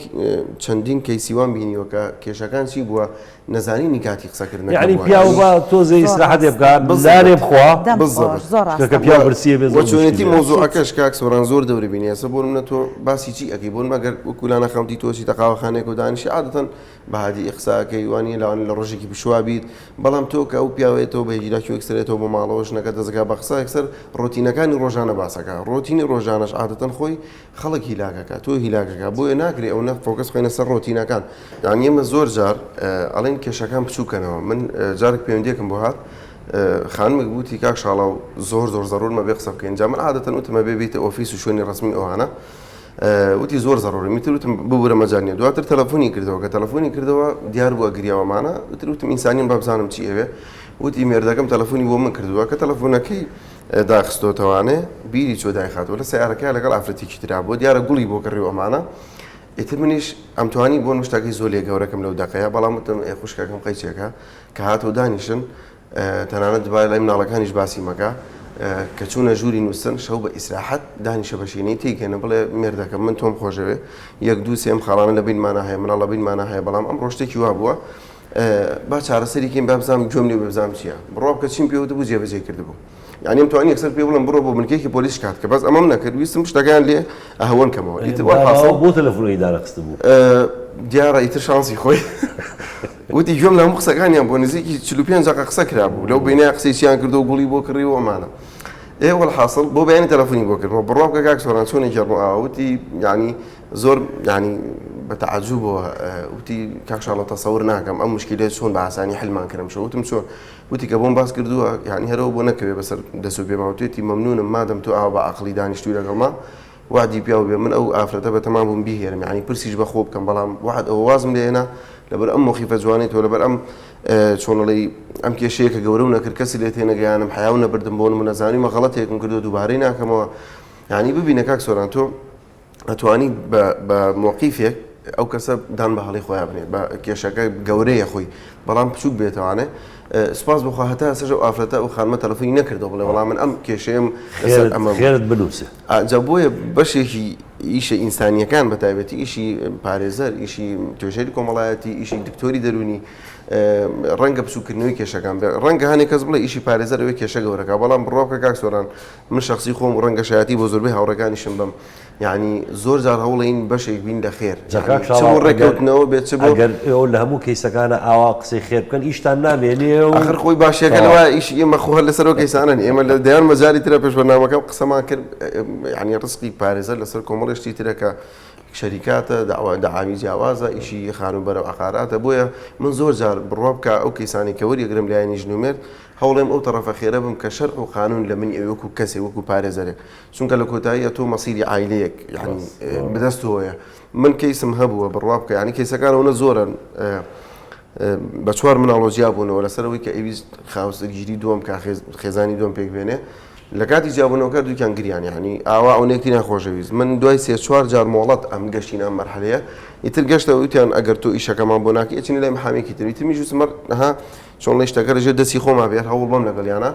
چەندین کەیسیوان بینیوەکە کێشەکان چی بووە نەزانینی کاتی قسەکردن یعنی پیاو بە تۆزە ئیسراحەتێ بکات بزانێ بخوا بزڵکە پیا برسیە بێ چۆنێتی مۆزوعەکەش کاک سۆران زۆر دەوری بینی ئێستا بۆ منە تۆ باسی چی ئەەکەی بۆن مەگەر وەکولانە خەمتی تۆچی تەقاوەخانێک و دانیشی عادەتەن بەهادی قساکەی وانی لاوان لە ڕۆژێکی بشوا بیت بەڵام تۆ کە ئەو پیاوێتەوە بە هیچ یەکسرێتەوە بۆ ماڵەوە ژنەکە دەزگا بە قسە یەکسەر ڕۆتینەکانی ڕۆژانە باسەکە ڕۆتینی ڕۆژانەش عادەتەن خۆی خەڵک هیلاکەکە تۆ هیلاکەکە بۆیە ناکرێ ئەو نە فۆکەس خۆینە سەر ڕۆتینەکان یعنی ئێمە زۆر جار ئەڵێن کێشەکان بچووکەنەوە من جارێک پەیوەندیەکەم بۆ هات خانمێک بوتی کاک شاڵاو زۆر زەڕورمە بێ قسە بکەین جا من عادەتەن وتمە بێ بیتە ئۆفیس و شوێنی ڕسمی ئەوانە وتی زۆر زەڕۆری میتر وتم ببورە مەجانیە دواتر تەلەفۆنی کردەوە کە تەلەفۆنی کردەوە دیار بووە گریاوەمانە وتم ئینسانیم با بزانم چی ئەوێ وتی مێردەکەم تەلەفۆنی بۆ من کردووە کە تەلەفۆنەکەی داخستۆتەوانێ بیری چۆ دایخاتەوە لە سیارەکە لەگەڵ ئافرەتێکی ترا بۆ دیارە گوڵی بۆ کڕی ئەمانە ئیتر منیش ئەمتوانی بۆ مشتاقی زۆر لێ گەورەکەم لەو دەقەیە بەڵام وتم خوشکەکەم قەیچێکە کە هاتۆ دانیشن تەنانەت دوای لای مناڵەکانیش باسی مەکە کە چوونە ژووری نووسن شەو بە ئیسراحەت دانیشە بەشینەی تێکێنە بڵێ مێردەکەم من تۆم خۆشەوێ یەک دوو سێم خاڵانە لە بینمانە هەیە مناڵ لە بینمانە هەیە بەڵام ئەم ڕۆشتێکی وا بووە با چارەسەریکەین بابزانم گوێم لێ ببزانم چییە بڕۆ بکە چیم پێوتە بوو جێبەجێ کردبوو یعنی ئەمتوانی یەکسەر پێ بڵم بڕۆ بۆ بنکێکی پۆلیس کات کە بەس ئەمەم نەکرد ویستم شتەکان لێ ئەهەوەن کەمەوە بۆ تەلەفۆنی دانەخست بوو دیارە ئیتر شانسی خۆی وتی گوێم لە هەموو قسەکانیان بۆ نزیکی 45 دقیقە قسە کرابوو لەو بینای قسەی چیان کردەوە گوڵی بۆ کڕیەوە ئەمانە ئێوە الحاصل بۆ بەیانی تەلەفۆنی بۆ کردەوە بڕۆ بکە کاک سۆران چۆنێکی ڕۆ وتی ینی زۆر ینی بەتەعەجوبەوە وتی کاک شاڵە تەسەور ناکەم ئەم مشکلێت چۆن بە ئاسانی حلمان کردم شە وتم چۆن وتی کە بۆم باس کردووە یعنی هەرەوە بۆ نەکەوێ بەسەر دەست و پێماوتێتی مەمنونم مادەم تۆ ئاوا بە عەقڵی دانیشتووی لەگەڵما وعدی پیاو بێ من ئەو ئافرەتە بەتەمام بووم بیهێنم یعنی پرسیش بەخۆ بکەم بەڵام وعد ئەوە وازم لێنا لەبەر ئەم مخیفە جوانێتەوە لەبەر ئەم چۆنەڵی ئەم کێشەیە کە گەورە و نەکرد کەسی لێ تێنەگەیانم حیاو نەبردم بۆن من نەزانیمە غەڵەتێکم کردو دووبارەی ناکەمەوە یعنی ببینە کاک سۆران تۆ ئەتوانی بە موقیفێک ئەو کەسە دان بە هەڵی خۆیان بنێت بە کێشەکە گەورەیە خۆی بەڵام بچووک بێتوانێ سپاس بخوا هەتا سەر ئەو ئافرەتە ئەو خانمە تەلەفۆنی نەکردەوە بڵێ وەڵام من ئەم کێشەیەم ئەمە خێرت بنووسێ جا بۆیە بەشێکی ئیشە ئینسانیەکان بە تایبەتی ئیشی پارێزەر ئیشی توێژەری کۆمەڵایەتی ئیشی دکتۆری دەرونی ڕەنگە بچووکردنەوەی کێشەکان بێ ڕەنگە هەنێک کەس بڵێ ئیشی پارێزەرەوەی کێشە گەورەکە بەڵام بڕۆکە کاک سۆران من شخصی خۆم ڕەنگە شایەتی بۆ زۆربەی هاوڕەکانیشم بەم یعنی زۆر جار هەوڵین بەشێک بین لە خێر ڕێکەوتنەوە بێت چ ئەگەر ئێوە لە هەموو کەیسەکانە ئاوا قسەی خێر بکەن ئیشتان نامێنێ و ئاخر خۆی باشیەکەنەوە ئیشی ئێمە خۆ هەر لەسەرەوە کەیسانن ئێمە لە دەیان مەجاری ترە پێشبەرنامەکە قسەمان کرد یعنی ڕسقی پارێزەر لەسەر کۆمەڵێشتی ترەکە شەریکاتە داوامی جیاوازە ئیشی خانوم بەرەو عقاراتە بۆیە من زۆر جار بڕوا بکە ئەو کەیسانی کە وەریەگرم لایەنی ژنومێر هەوڵێم ئەو تەرەفە خێرە بم کە شەرع و قانون لە منی وەکو کەسێ وەکو پارێزەرێک چونکە لە کۆتاییە تۆ مەسیری عایلەیەک یعنی بەدەستەوەیە من کەیسم هەبووە بڕوا بکە یعنی کەیسەکانەوە زۆرن بە چوار مناڵۆجیا بوونەوە لەسەرەوەی کە ئەویست خاوەسەرگیری دووەم کە خێزانی دووەم پێک بێنێ لە کاتی جیابوونەوەکە دووکیان گریان یعنی ئاوا ئەو نێکتی ناخۆشەویست من دوای سێ چوار جار مۆڵەت ئەم گەشتین ئەم مەرحەلەیە ئیتر گەشتە وتیان ئەگەر تۆ ئیشەکەمان بۆ ناکەی ئەچینە لای محامێکی تر ئیتر میژوسمەر ئەها چۆن لە شتەکە لەژێر دەستی خۆما بێت هەوڵ بەم لەگەڵیانە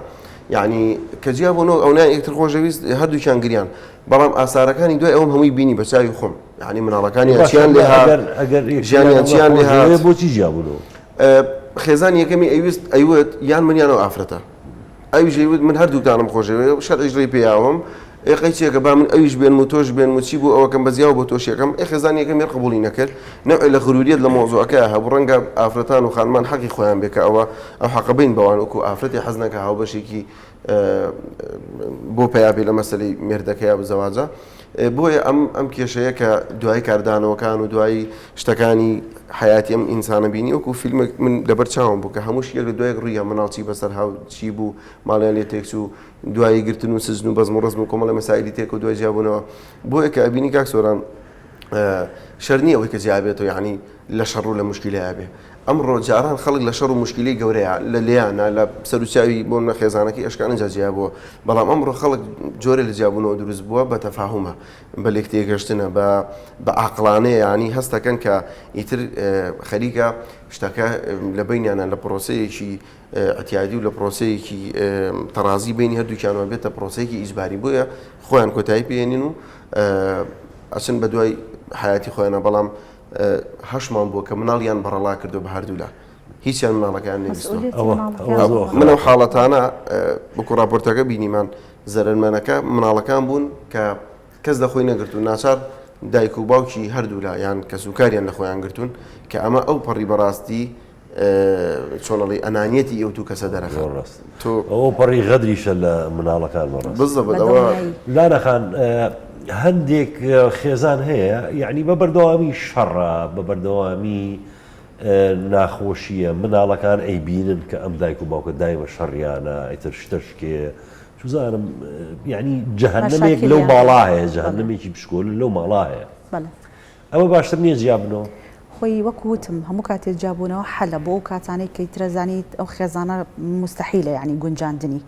یعنی کە جیابوونەوە ئەو نایان یەکتر خۆشەویست هەردووکیان گریان بەڵام ئاسارەکانی دوای ئەوم هەمووی بینی بە چاوی خۆم یعنی مناڵەکانی چیان لێ ژیانیان چیان لێ هات بۆچی جیابوونەوە خێزانی یەکەمی ئەویست ئەیوت یان منیانەوە ئافرەتە ئەویش ئەیوت من هەردووکتانم خۆشەوێ شەرعیش ڕێی پێیاوم ئێقەی چێکە با من ئەویش بێن و تۆش بێن و چی بوو ئەوەکەم بەزیاو بۆ تۆشیەکەم خێزانی یەکەم یەر قبوڵی نەکرد نەوعی لە غروریەت لە مۆزوعەکە هەبوو ڕەنگە ئافرەتان و خانمان حەقی خۆیان بێکە ئەوە ئەو حەقە بین بەوان وەکو ئافرەتی حەز نەکە هاوبەشێکی بۆ پیابێ لە مەسلەی مێردەکەی بزەواجە بۆیە ئەم کێشەیە کە دوای کاردانەوەکان و دوای شتەکانی حیاتی ئەم ئینسانە بینی وەکو فیلم من لەبەر چاوم بوو کە هەمووش یەک لە دوای ڕوویە مناڵچی بەسەر هاوچی بوو ماڵیان لێ تێکس و دوایی گرتن و سزن و بەزم و ڕزم و کۆمەڵە مەسایلی تێک و دوای جیابوونەوە بۆیە کە ئەبینی کاک سۆران شەر نییە ئەوەی کە جیابێتەوە یعنی لە شەڕ و لە مشکلەیە بێ ئەمڕۆ جاران خەڵک لە شەڕ و مشکلی گەورەیە لە لێیانە لە سەرچاوی بۆ نەخێزانەکەی ئەشکانە جاجیا بووە بەڵام ئەمڕۆ خەڵک جۆرە لە جیابوونەوە دروست بووە بە تەفاهمە بە لێک تێگەشتنە بە عاقلانەیە ینی هەستەکەن کە ئیتر خەریکە شتەکە لە بینیانە لە پرۆسەیەکی ئەتیادی و لە پرۆسەیەکی تەڕازی بینی هەردووکیانەوە بێتە پرۆسەیەکی ئیجباری بووە خۆیان کۆتایی پێێنین و ئەچن بە دوای حیاتی خۆیانە بەڵام هەشمان بووە کە مناڵیان بەڕەڵا کردو بە هەردوولا هیچیان مناڵەکان نویستەوە منەو حاڵەتانە بکو راپۆرتەکە بینیمان زەرمەنەکە مناڵەکان بوون کە کەس دەخۆی نەگرتون ناچار دایک و باوکی هەردوولا یان کە سوکاریان لە خۆیان گرتون کە ئەمە ئەو پەڕی بەڕاستی چۆنەڵی ئەنانیەتی ئەو دوو کەسە دەرەخست تۆ ئەو پەڕی غەدریشە لە مناڵەکان بزەبەوە لانەخان هەندێک خێزان هەیە یعنی بە بەردەوامی شەڕە بە بەردەوامی ناخۆشیە مناڵەکان ئەیبینن کە ئەم دایک و باوکە دایمە شەڕیانە ئیتر شتەشکێ چزانم یعنی جەهەنەمێک لەو ماڵا هەیە جەهەنەمێکی پشکۆل لەو ماڵا هەیە ئەوە باشتر نییە جیابنەوە خۆی وەکوتم هەموو کاتێک جابوونەوە حەلە بۆ ئەو کاتانەی کە ترەزانیت ئەو خێزانە مستحیلە یعنی گونجاندنی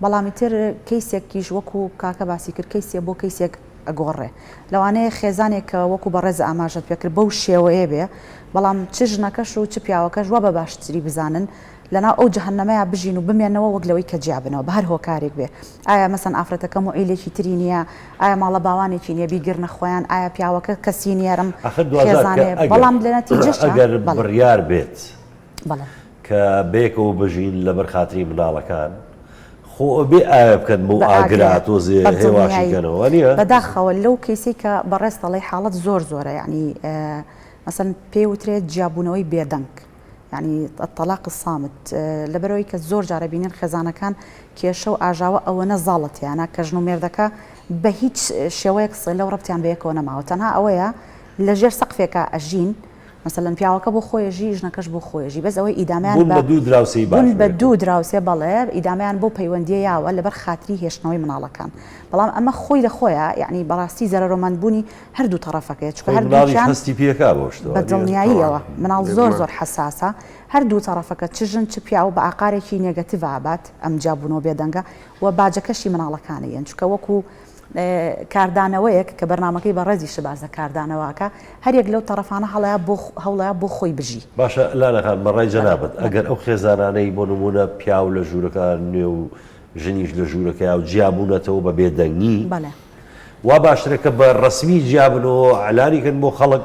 بەڵامی تر کەیسێکیش وەکو کاکە باسی کرد کەیسێ بۆ کەیسێک ئەگۆڕێ لەوانەیە خێزانێک کە وەکو بە ڕێز ئاماژەت پێکرد بەو شێوەیە بێ بەڵام چ ژنەکەش و چ پیاوەکەش وە بە باشتری بزانن لەناو ئەو جەهەنەمەیە بژین و بمێنەوە وەک لەوەی کە جیابنەوە بە هەر هۆکارێک بێ ئایا مەسەن ئافرەتەکە معیلێکی تری نییە ئایا ماڵە باوانێکی نییە بیگرنە خۆیان ئایا پیاوەکە کەسی نیێرم خێزانێ بەڵام لە نەتیجەش ئەگەر بڕیار بێت کە بێکەوە بژین لەبەر خاتری مناڵەکان خۆ بێ ئایا بکەن بۆ ئاگراتۆزێ هێواشیکەنەوە نیە بەداخەوە لەو کەیسی کە بەڕێستەڵی حاڵەت زۆر زۆرە یعنی مەسەن پێی وترێت جیابوونەوەی بێدەنگ یعنی تەلاق سامت لەبەرەوەی کە زۆر جارە بینن خێزانەکان کێشە و ئاژاوە ئەوە نەزاڵەتیانە کە ژن و مێردەکە بە هیچ شێوەیەک سڵ لەو ڕەبتیان بەیەکەوە نەماوە تەنها ئەوەیە لەژێر سەقفێکە ئەژین مثلەن پیاوەکە بۆ خۆیژی ژنەکەش بۆ خۆیژی بەس ئەوەی ئیدامیان بە دوو دراوسێ بەڵێ ئیدامیان بۆ پەیوەندیە یاوە لەبەر خاتری هێشتنەوەی مناڵەکان بەڵام ئەمە خۆی لە خۆیە یعنی بەڕاستی زەرەڕۆمەندبوونی هەردوو تەرەفەکەی چکە هەردووچیان بە دڵنیاییەوە مناڵ زۆر حساسە هەردوو تەرەفەکە چ ژن چ پیا و بە ئاقارێکی نێگەتیڤ ئابات ئەم جابوونەوە بێدەنگە و باجەکەشی مناڵەکانەیەن چکە وەکو کاردانەوەیەک کە بەرنامەکەی بە ڕێزی شبازە کاردانەوەکە هەرێک لەو تەرەفانە هەڵەیە بۆ خۆی بژی باشە لانەکان بەڕای جەنابەت ئەگەر ئەو خێزانانەی بۆ نمونە پیاو لە ژوورەکان نوێ و ژنیش لە ژوورەکە و جیابوونەتەوە بە بێدەنگی وا باشترە کە بە ڕسمی جیابنەوە ئەلانیکەن بۆ خەڵک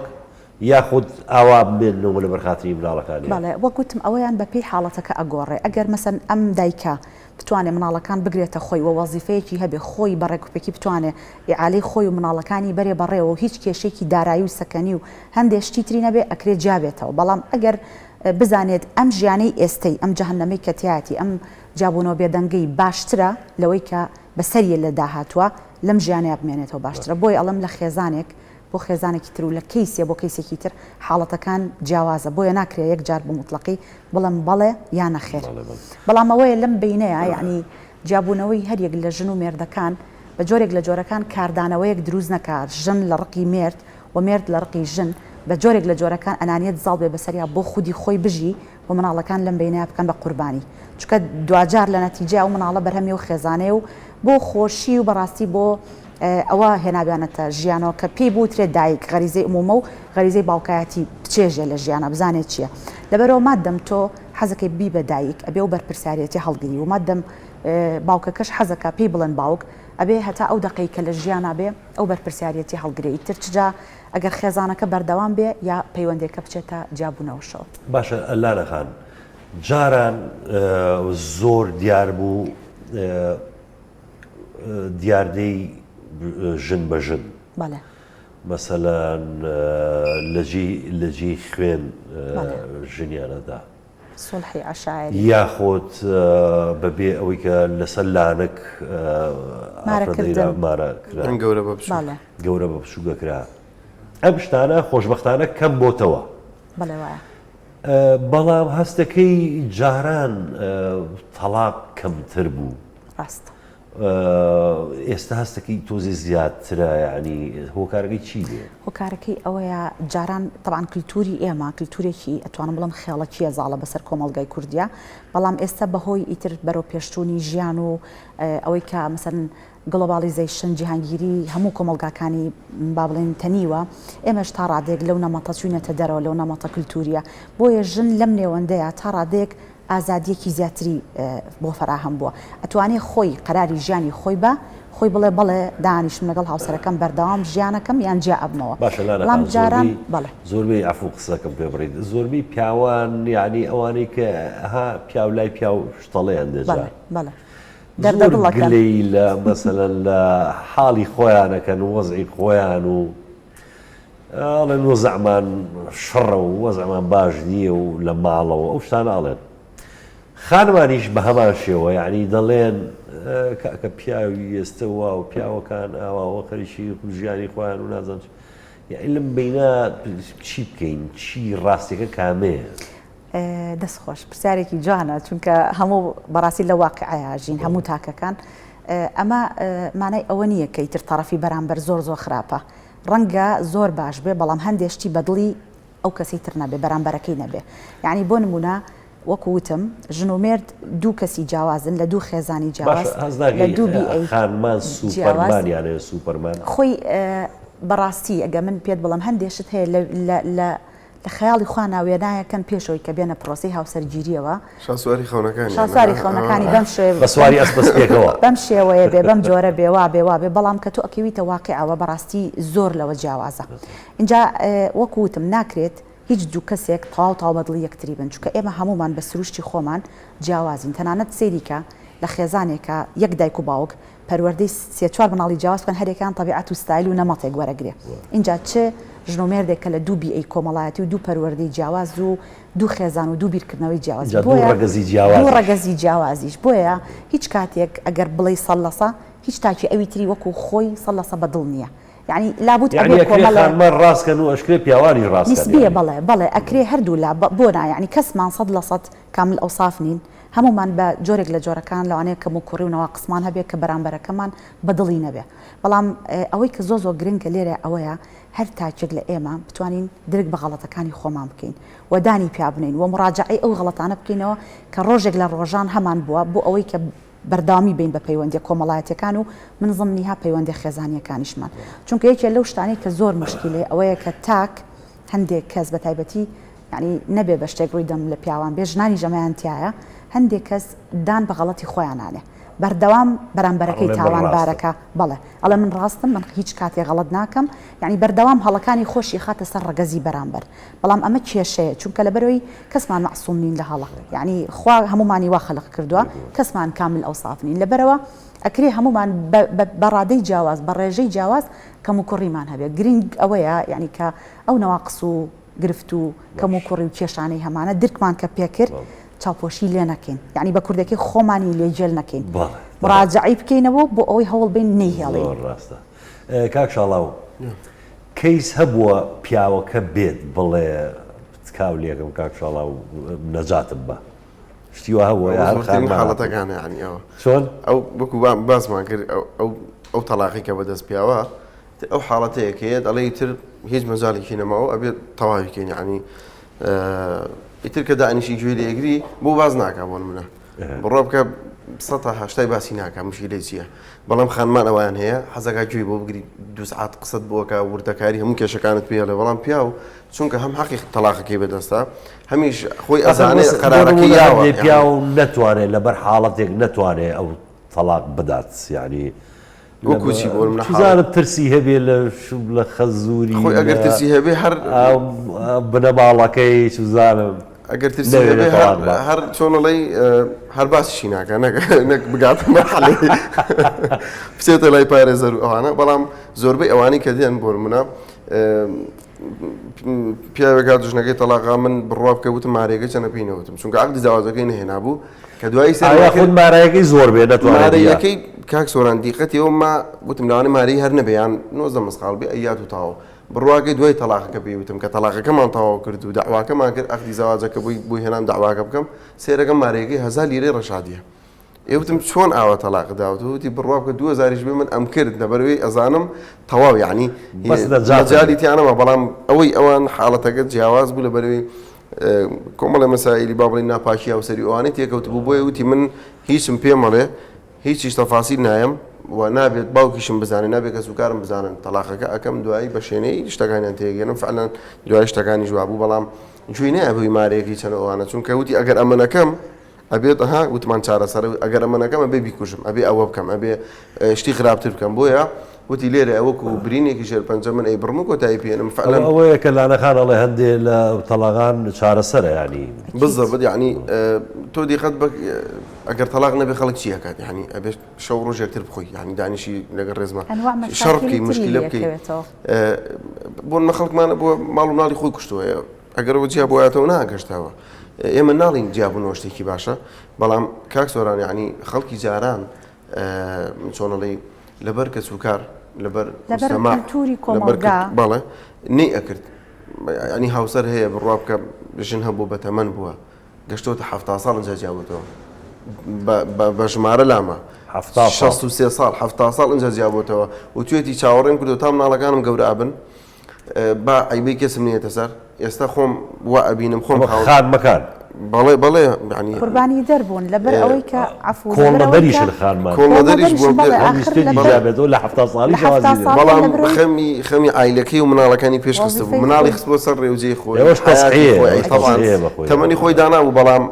یاخود ئاوا بێنەوە لە بەرخاتری مناڵەکانی بەڵێ وەکوتم ئەوەیان بەپێی حاڵەتەکە ئەگۆڕێ ئەگەر مەسەن ئەم دایکە بتوانێت مناڵەکان بگرێتە خۆی و وەزیفەیەکی هەبێ خۆی بەڕێکوپێکی بتوانێت ئیعالەی خۆی و مناڵەکانی بەرێ بەڕێەوە هیچ کێشێکی دارایی و سەکەنی و هەندێک شتی تری نەبێ ئەکرێ جابێتەوە بەڵام ئەگەر بزانێت ئەم ژیانەی ئێستەی ئەم جەهەنەمەی کەتیاتی ئەم جابوونەوە بێدەنگەی باشترە لەوەی کە بەسەریە لە داهاتووە لەم ژیانەیە بمێنێتەوە باشترە بۆی ئەڵم لە خێزانێک بۆ خێزانێکی تر و لە کەیسێ بۆ کەیسێکی تر حاڵەتەکان جیاوازە بۆیە ناکرێت یەک جار بە مطلقی بڵم بەڵێ یان نەخێر بەڵام ئەوەیە لەم بینەیە یعنی جابوونەوەی هەریەک لە ژن و مێردەکان بە جۆرێک لە جۆرەکان کاردانەوەیەک دروست نەکات ژن لە ڕقی مێرد و مێرد لە ڕقی ژن بە جۆرێک لە جۆرەکان ئەنانیت زاڵ بێ بەسەریا بۆ خودی خۆی بژی و مناڵەکان لەم بینەیە بکەن بە قوربانی چکە دوجار لە نەتیجە و مناڵە بەرهەمی و خێزانێ و بۆ خۆشی و بەڕاستی بۆ ئەوە هێنابیانەتە ژیانەوە کە پێی بوترێت دایک غەریزەی ئومومە و غەریزەی باوکایەتی بچێژێ لە ژیانە بزانێت چییە لەبەرەوە مادەم تۆ حەزەکەی بی بە دایک ئەبێ و بەرپرسیارەتی هەڵگری و مادەم باوکەکەش حەزەکە پێی بڵێن باوک ئەبێ هەتا ئەو دقەی کە لە ژیانە بێ ئەو بەرپرسیارەتی هەڵگری تر چجا ئەگەر خێزانەکە بەردەوام بێ یا پەیوەندێکە بچێتە جابوونەوەشەوە باشە لانەخان جاران زۆر دیار بوو دیاردەی ژن بە ژن مەسەلەن لەجێی خوێن ژنیانەدا سڵحی عشاعری یاخۆت بەبێ ئەوەی کە لەسەر لانک گەورە بە بچووگەکرا ئەم شتانە خۆشبەختانە کەم بۆتەوە بەڵێ وایە بەڵام هەستەکەی جاران تەلاق کەمتر بوو ڕاست ئێستا هەستەکەی تۆزی زیادترە ینی هۆکارەکەی چی بێ؟ هۆکارەکەی ئەوەیە جاران طبعاً کللتوری ئێمە کللتورێکی ئەتوانم بڵم خێڵەکیە زاڵە بەسەر کۆمەڵگای کوردیا بەڵام ئێستا بەهۆی ئیتر بەرەو پێشچوونی ژیان و ئەوەی کە مەسەن گلۆبالیزیشن جیهانگیری هەموو کۆمەلگاکانی با بڵێن تەنیوە ئێمەش تا ڕادێک لەو نەمەتە چوونەتە دەرەوە لەو نەمەتە کللتوریە بۆیە ژن لەم نێوەندەیە تا ڕادێک ئازادیەکی زیاتری بۆ فراهەم بووە ئەتوانێت خۆی قەراری ژیانی خۆی بە خۆی بڵێ بڵێ دانیشم لەگەڵ هاوسەرەکەم بەردەوام ژیانەکەم یان جیا ئەبمەوە باشە جاران زۆربەی عفو قسەکەم پێ بڕیت زۆربەی پیاوان یعنی ئەوانەی کە ها پیاو لای پیاو شتەڵەیان دەجا دەردەگڵی لە مەسەلەن لە حاڵی خۆیانەکەن وەزعی خۆیان و ئەڵێن وەزعمان شڕە و وەزعمان باش نییە و لە ماڵەوە ئەو شتانە ئاڵێن خانمانیش بە هەمان شێوە یعنی دەڵێن کە پیاوی ئێستەوە و پیاوەکان ئاواوە خەریکی ژیانی خۆیان و نازانم لەم بینە چی بکەین چی ڕاستیەکە کامەیە دەستخۆش پرسیارێکی جوانە چونکە هەموو بەڕاستی لە واقعەیە ژین هەموو تاکەکان ئەمە مانای ئەوە نییە کە ئیتر تەرەفی بەرامبەر زۆر خراپە ڕەنگە زۆر باش بێ بەڵام هەندێشتی بەدڵی ئەو کەسی تر نەبێ بەرامبەرەکەی نەبێ یعنی بۆ نمونە وەکو وتم ژن و مێرد دوو کەسی جیاوازن لە دوو خێزانی جیاواز لە دوو خانمان سوپەرمانیانە سوپەرمان خۆی بەڕاستی ئەگە من پێت بڵم هەندێشت هەیە لە خەیاڵی خوا ناوێنایەکەن پێشەوەی کە بێنە پرۆسی هاوسەرگیریەوە شاسواری خەونەکانی بەسواری ئەسپەسپێکەوە بەم شێوەیە بێ بەم جۆرە بێوا بێ بەڵام کە تۆ ئەکەویتە واقعەوە بەڕاستی زۆر لەوە جیاوازە اینجا وەکو وتم ناکرێت هیچ دوو کەسێک تاو بەدڵی یەکتری بن چونکە ئێمە هەمومان بە سروشتی خۆمان جیاوازین تەنانەت سێریکە لە خێزانێکە یەک دایک و باوک پەروەردەی سێ-چوار بناڵی جیاواز بکەن هەرێکیان تەبیعەت و ستایل و نەمەتێک وەرەگرێ اینجا چه ژن و مێردێک کە لە دوو بیئەی کۆمەڵایەتی و دوو پەروەردەی جیاواز و دوو خێزان و دوو بیرکردنەوەی جیاواز دوو ڕەگەزی جیاوازیش بۆیە هیچ کاتێک ئەگەر بڵێ سەڵەسە هیچ تاکی ئەوی تری وەکو خۆی سەڵەسە بەدڵ نییە يعني لابد يعني كمان راس كانوا اشكال بيواني راس نسبيه بلا اكري هردو لا بونا يعني كسمان صدلصت كامل اوصافنين همومان بجورك لجوركان لو انا كمكوري ونواقصمان هبي كبرامبره كمان بدلينا به بلام اويك زوزو جرينك ليره اويا هر تاجك لايما بتوانين درك بغلطكاني خومان بكين وداني بيابنين ومراجعي او غلطانه بكينو كروجك للروجان همان بو اويك بەردامی بین بە پەیوەندی کۆمەڵایەتەکان و من زمنیها پەیوەندی خێزانیەکانیشمان چونکە یەکێ لەو شتانەی کە زۆر مشکلێ ئەوەیە کە تاک هەندێک کەس بە تایبەتی یعنی نەبێ بە شتێک ڕووی دەم لە پیاوان بێ ژنانی ژەمایانتیایە هەندێک کەس دان بە غەڵەتی خۆیانانێ بەردەوام بەرامبەرەکەی تاوانبارەکە بەڵێ ئەڵێ من ڕاستم من هیچ کاتێ غەڵەت ناکەم یعنی بەردەوام هەڵەکانی خۆشی خاتە سەر ڕەگەزی بەرامبەر بەڵام ئەمە کێشەیە چونکە لەبەرەوەی کەسمان مەعسووم نین لە هەڵە یعنی خوا هەمومانی وا خەلق کردووە کەسمان کامل ئەوساف نین لەبەرەوە ئەکرێ هەمومان بە ڕادەی جیاواز بە ڕێژەی جیاواز کەم و کوڕیمان هەبێت گرنگ ئەوەیە یعنی کە ئەو نەواقس و گرفت و کەم و کوڕی و کێشانەی هەمانە درکمان کە پێکرد چاوپۆشی لێ نەکەین یعنی بە کوردەکەی خۆمانی لێجێل نەکەین مراجعی بکەینەوە بۆ ئەوەی هەوڵ بین نەیهێڵین ڕاستە کاک شاڵاو کەیس هەبووە پیاوەکە بێت بڵێ کاولێکم کاک شاڵاو نەجاتم بە شتیوە هەبووە حاڵەتەکانە ینی ئەوە چۆن ئەو وەکو باسمان کرد ئەو تەلاقی کە بەدەست پیاوە ئەو حاڵەتەیە کە دەڵێ تر هیچ مەجاڵێکی نەماوە ئەبێت تەواوی بکەین یعنی ئیتر کە دانیشی گوێ لێگری بۆ باز ناکە بۆ منە بڕۆ بکە 180 باسی ناکە مشکلەی چییە بەڵام خانمان ئەویان هەیە حەزەکە گوێی بۆ بگری 2 ساعت قسەت بۆکە وردەکاری هەموو کێشەکانت پێ لێ بەڵام پیاو چونکە هەم حەقی تەلاقەکەی بەدەستە هەمیش خۆی ئەزانێت قەرارەکەی یاوە پیاو نەتوانێت لەبەر حاڵەتێک نەتوانێت ئو طلاق بدات يعني وەکوچی بۆ من زانم ترسی هەبێ لە خەزوری خۆی ئەگەر ترسی هەبێ هەر بنەماڵەکەی سوزانم ئەگەر ترسی هەبێ هەر چۆنەڵی هەر باسیشی ناکە نەک بگاتە مەحەڵێ بچێتە لای پارێزەر و ئەوانە بەڵام زۆربەی ئەوانەی کە دێن بۆ منە پیاوێکا دژنەکەی تەلاقا من بڕوا بکەوتم مارێگە چەنە پێینەوتم چونکە عقدی زاواجەکەی نهێنابوو کە دوایی خود مارەیەکەی زۆر بێ نەتوانێت مارەیەکەی کاک سۆران دیقەتەوە ما وتم لەوانەیە مارەی هەر نەبیان 90 مسقال بێ ئەیات و تاوە بڕواکەی دوای تەلاقەکە پێوتم کە تەلاقەکەمان تەواو کرد و داواکەمان کرد عقدی زاواجەکە بووی هێنام داواکە بکەم سێرەکەم مارەیەکەی 1000 لیرەی ڕەشادیە ئێوتم چۆن ئاوە تەلاق داوت وتی بڕوا بکە 2000 بێ من ئەم کرد لەبەرەوەی ئەزانم تەواو یعنی مەجالی تیانەوە بەڵام ئەوەی ئەوان حاڵەتەکە جیاواز بوو لەبەرەوەی کۆمەڵە مەسائلی با بڵێن ناپاکی هاوسەری ئەوانەی تێکەوت بوو بۆیە وتی من هیچم پێ مەڵێ هیچیش تەفاسیل نایم و نابێت باوکیشم بزانێ نابێت کە سوکارم بزانن تەلاقەکە ئەەکەم دوایی بە شوێنەی شتەکانیان تێگەێنم فعلەن دوای شتەکانی جوابوو بەڵام گوێی نایە بۆی مارەیەکی چەند ئەوانە چونکە وتی ئەگەر ئەمەەکەم ئەبێت ئەها وتمان چارەسەر ئەگەر ئەمەەکەم ئەبێ بیکوشم ئەبێ ئەوە بکەم ئەبێ شتی خراپتر بکەم بۆیە وتی لێرە ئەوەکو برینێکی ژێر پەنجە من ئەی بڕم و کۆتایی پێێنم فعلەن ئەوەیە کە لانەخانەڵێ هەندێ لە تەلاقان چارەسەرە ینی بالضبط یعنی تۆ دیقەت بە ئەگەر تەلاق نەبێ خەڵک چی ئەکات یعنی ئەبێ شەو ڕۆژێکتر بخۆی ینی دانیشی لەگەر ڕێزمە شەڕ بکەی مشکلە بکەی بۆ خەڵکمانە بۆ ماڵ و ناڵی خۆی کوشتووە ئەگەرەوە جیا بۆیاتەوە ناگەشتاوە ئێمە ناڵین جیابوونەوە شتێکی باشە بەڵام کاک سۆران یعنی خەڵکی جاران چۆنەڵی لەبەر کە سوکار لەبەر کەلتوری کۆمەڵگا بەڵێ نەی ئەکرد ینی هاوسەر هەیە بڕوا بکە ژن هەبوو بە تەمەەن بووە گەشتۆتە 70 ساڵ ئەجا جیاوتەوە بە ژمارە لامە 63 ساڵ 70 ساڵ ئەجا جیابەوە و توێتی چاوەڕێم کردو تا مناڵەکانم گەورە بن با ئەیبەی کەسم نیەتە سەر ئێستا خۆم وا ئەبینم خۆم خان مەکان بەڵێ ینی قوربانی دەربوون لەبەر ئەوەی کە عفو کۆڵمەدەریش خانمان کۆڵمەدەریش بوو لە 70 ساڵی بەڵام خەمی ئایلەکەی و مناڵەکانی پێشخستە بوو مناڵی خست بۆ سەر ڕێوجێ خۆی تەمەنی خۆی دانابوو بەڵام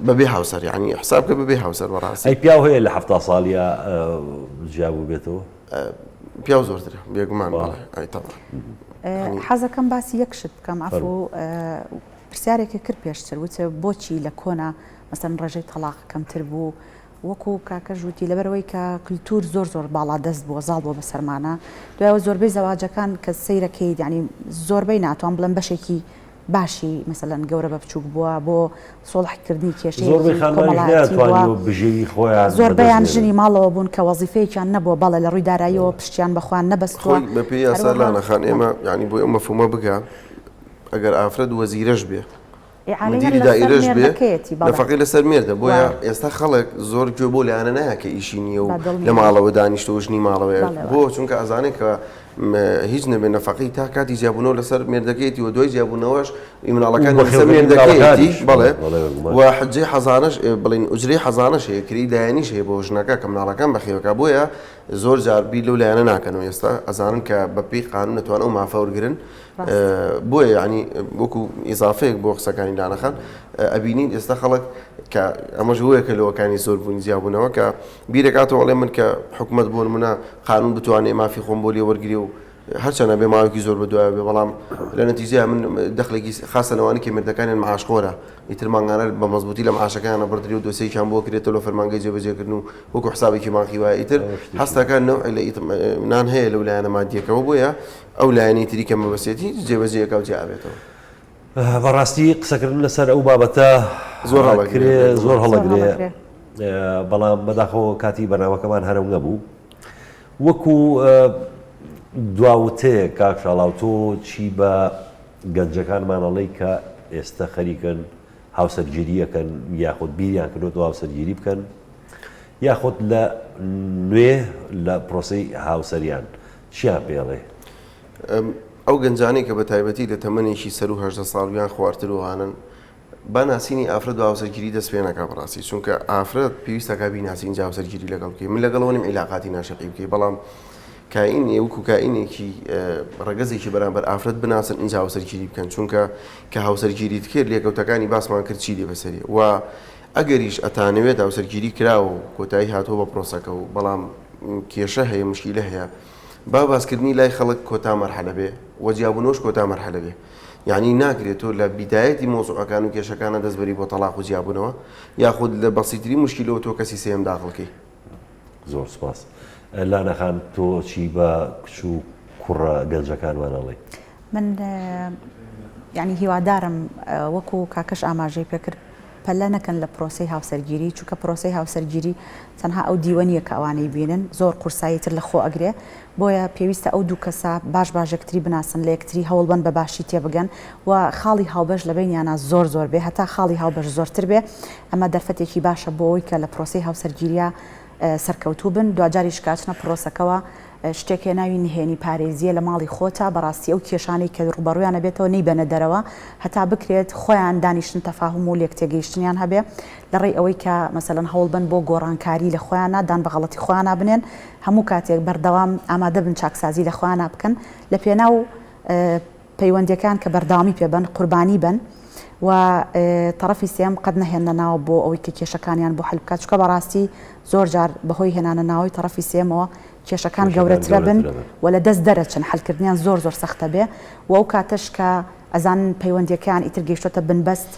بەبێ هاوسەر ینی حساب کە بەبێ هاوسەر بەڕاستی ئەی پیا هەیە لە 70 ساڵیە جیابوو بێتەوە پیا زۆرترە بێگومان حەزەکەم باسی یەکشت بکەم عفو پرسیارێکە کرد پێشتر وتە بۆچی لە کۆنا مەسەن ڕێژەی تەلاق کەمتر بوو وەکو کاکە ژووتی لەبەرەوەی کە کللتور زۆر باڵا دەست بووە زاڵ بۆ بەسەرمانە دوایەوە زۆربەی زەواجەکان کە سەیرەکەی ینی زۆربەی ناتوان بڵێن بەشێکی باشی مەسەلەن گەورە بە بچووک بووە بۆ سۆڵحکردنی کێشەیەکی زۆربەیان ژنی ماڵەوە بوون کە وەزیفەیەکیان نەبووە بەڵێ لە ڕووی داراییەوە پشتیان بەخوان نەبەستوە بەپێ یاسەلانەخان ئێمە ینی بۆ ئەو مەفهومە بگە ئەگەر ئافرەت وەزیرەش بێ مدیری دائیرەش بێ نەفەقی لەسەر مێردە بۆیە ئێستا خەڵک زۆر گوێ بۆ لایەنە نایە کە ئیشی نییە و لە ماڵەوە دانیشتەوە ژنی ماڵەوەیە بۆ چونکە ئەزانێت کە هیچ نەبێ نەفەقی تا کاتی جیابوونەوە لەسەر مێردەکەیەتی و دوای جیابوونەوەش مناڵەکان لەسەر مێردەکەیەتی بەڵێ و حجەی حەزانەش بڵین ئوجرەی حەزانەش هەیە کری دایانیش هەیە بۆ ژنەکە کە مناڵەکان بەخێوەکە بۆیە زۆر جار بیر لەو لایەنە ناکەنەوە ئێستا ئەزانن کە بەپێی قانون نەتوان ئەو مافە وەرگرن بۆیە ینی وەکو ئیزافەیەک بۆ قسەکانی دانەخان ئەبینین ئێستا خەڵک کە ئەمەش هەیەکە لەوەکانی زۆر بوونی زیابوونەوە کە بیرێکاتەوە ئەڵێ من کە حکوومەت بۆ نمونە قانون بتوانێت مافی خۆم بۆ لێ وەرگری و هەرچەنە بێ ماوەکی زۆر بەدوایە بێ بەڵام لە نەتیجەیە من دەخلێکی خاصە لەوانی کە مردەکانیان معاشخۆرە ئیتر مانگانە بە مەزبوطی لە معاشەکانە بردری و دۆسەیەکیان بۆ کرێتەوە لە فەرمانگەی جێبەجێکردن و وەکو حسابێکی مانقی وایە ئیتر هەستەکان نەوعی لە نان هەیە لەو لایەنە مادیەکەەوە بۆیە ئەو لایەنی تری کە مەبەستێتی جێبەجێیەکە و جیابێتەوە بەڕاستی قسەکردن لەسەر ئەو بابەتە زۆر هەڵەگرێ بەڵام بەداخەوە کاتی بەناوەکەمان هەرم نەبوو وەکو دواوتەیە کاک شاڵاو تۆ چی بە گەنجەکانمانەڵی کە ئێستا خەریکن هاوسەرگیریەکەن یاخود بیریان کردوەوە هاوسەرگیری بکەن یاخود لە نوێ لە پرۆسەی هاوسەریان چیان پێڵێ ئەو گەنجانی کە بە تایبەتی لە تەمەنێکی سەر و هەژدە ساڵیان خواردتر وانن با ناسینی ئافرەت و هاوسەرگیری دەست پێ نەکا بەڕاستی چونکە ئافرەت پێویستەکە بیناسین جا هاوسەرگیری لەگەڵ بکەی من لەگەڵەوە نیم عیلاقاتی ناشقی بکەی بەڵام کائینی وەکو کائینێکی ڕەگەزێکی بەرامبەر ئافرەت بناسن اینجا هاوسەرگیری بکەن چونکە کە هاوسەرگیریت کرد لێکەوتەکانی باسمان کرد چی لێ بەسەری و ئەگەریش ئەتانەوێت هاوسەرگیری کراوە و کۆتایی هاتووە بە پرۆسەکە و بەڵام کێشە هەیە مشکیلە هەیە با باسکردنی لای خەڵک کۆتا مەرحەلە بێ وەجیابوونەوەش کۆتا مەرحەلە بێ یعنی ناکرێت تۆ لە بیدایەتی مۆزوعەکان و کێشەکانە دەستبەری بۆ تەلاق و جیابوونەوە یاخود لە بەسیتری مشکلەوە تۆ کەسی سێم داخڵکەی زۆر سپاس لانەخان تۆ چی بە کچ و کوڕە گەنجەکانمانەڵێ من يعني هیوادارم وەکو کاکەش ئاماژەی پێکرد پەلە نەکەن لە پرۆسی هاوسەرگیری چونکە پرۆسی هاوسەرگیری تەنها ئەو دیوەنیە کە ئەوانەی بینن زۆر قورساییتر لە خۆ ئەگرێ بۆیە پێویستە ئەو دوو کەسە باش یەکتری بناسن لە یەکتری هەوڵبن بە باشی تێبگەن و خاڵی هاوبەش لە بینیانە زۆر بێ هەتا خاڵی هاوبەش زۆرتر بێ ئەمە دەرفەتێکی باشە بۆ ئەوی کە لە پرۆسی هاوسەرگیریە سەرکەوتوو بن دوجاریش کاتنە پرۆسەکەەوە شتێکێ ناوی نهێنی پارێزیە لە ماڵی خۆتا بەڕاستی ئەو کێشانەی کە ڕوبەڕویانە بێتەوە نەیبەنە دەرەوە هەتا بکرێت خۆیان دانیشتن تەفاهم و لێک تێگەیشتنیان هەبێ لەڕێی ئەوەی کە مەسەلەن هەوڵبن بۆ گۆڕانکاری لە خۆیانە دان بە غەڵەتی خۆیانە بنێن هەموو کاتێک بەردەوام ئامادە بن چاکسازی لە خۆیانە بکەن لە پێناو پەیوەندیەکان کە بەرداوامی پێبن قوربانی بن و طرفی سێم قەت نەهێنە ناوە بۆ ئەوەی کە کێشەکانیان بۆ حل بکات چکە بەڕاستی زۆر جار بەهۆی هێنانە ناوەی طرفی سێمەوە کێشەکان گەورەترە بن و لە دەست دەرەچن حلکردنیان زۆر سەختە بێ و ئەو کاتەش کە ئەزان پەیوەندیەکان ئیتر گەیشتۆتە بنبەست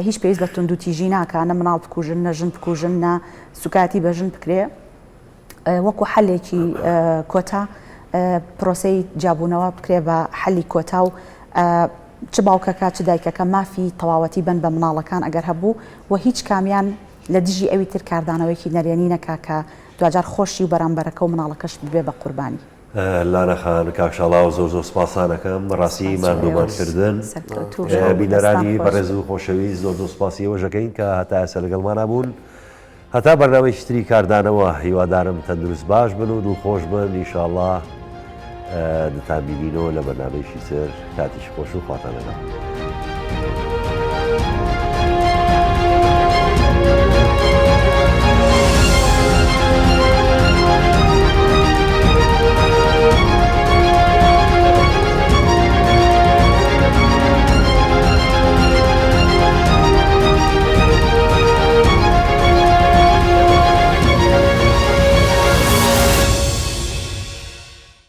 هیچ پێویست بە تونند و تیژی ناکە نە مناڵ بکوژن نە ژن بکوژن نە سوکاتی بەژن بکرێ وەکو حلێکی کۆتا پرۆسەی جابوونەوە بکرێ بە حەلی کۆتا و چ باوکەکە چ دایکەکە مافی تەواوەتی بن بە مناڵەکان ئەگەر هەبوو و هیچ کامیان لە دژی ئەوی تر کاردانەوەیکی نەرێنی نەکا کە دوجار خۆشی و بەرامبەرەکە و مناڵەکەش ببێ بە قوربانی لانەخان کاکشاڵا و زۆر سپاسانەکەم ڕاستی ماندوومانکردن بینەرانی بەڕێز و خۆشەویست زۆر سپاسی ئەوەژەکەین کە هەتا ئێستا لەگەڵمانە بوون هەتا بەرنامەی شتری کاردانەوە هیوادارم تەندروست باش بن و دڵخۆش بن ئینشاءڵڵا دەتان بینینەوە لە بەرنامەیەکی تر کاتیش خۆش و خواتان لەگەڵ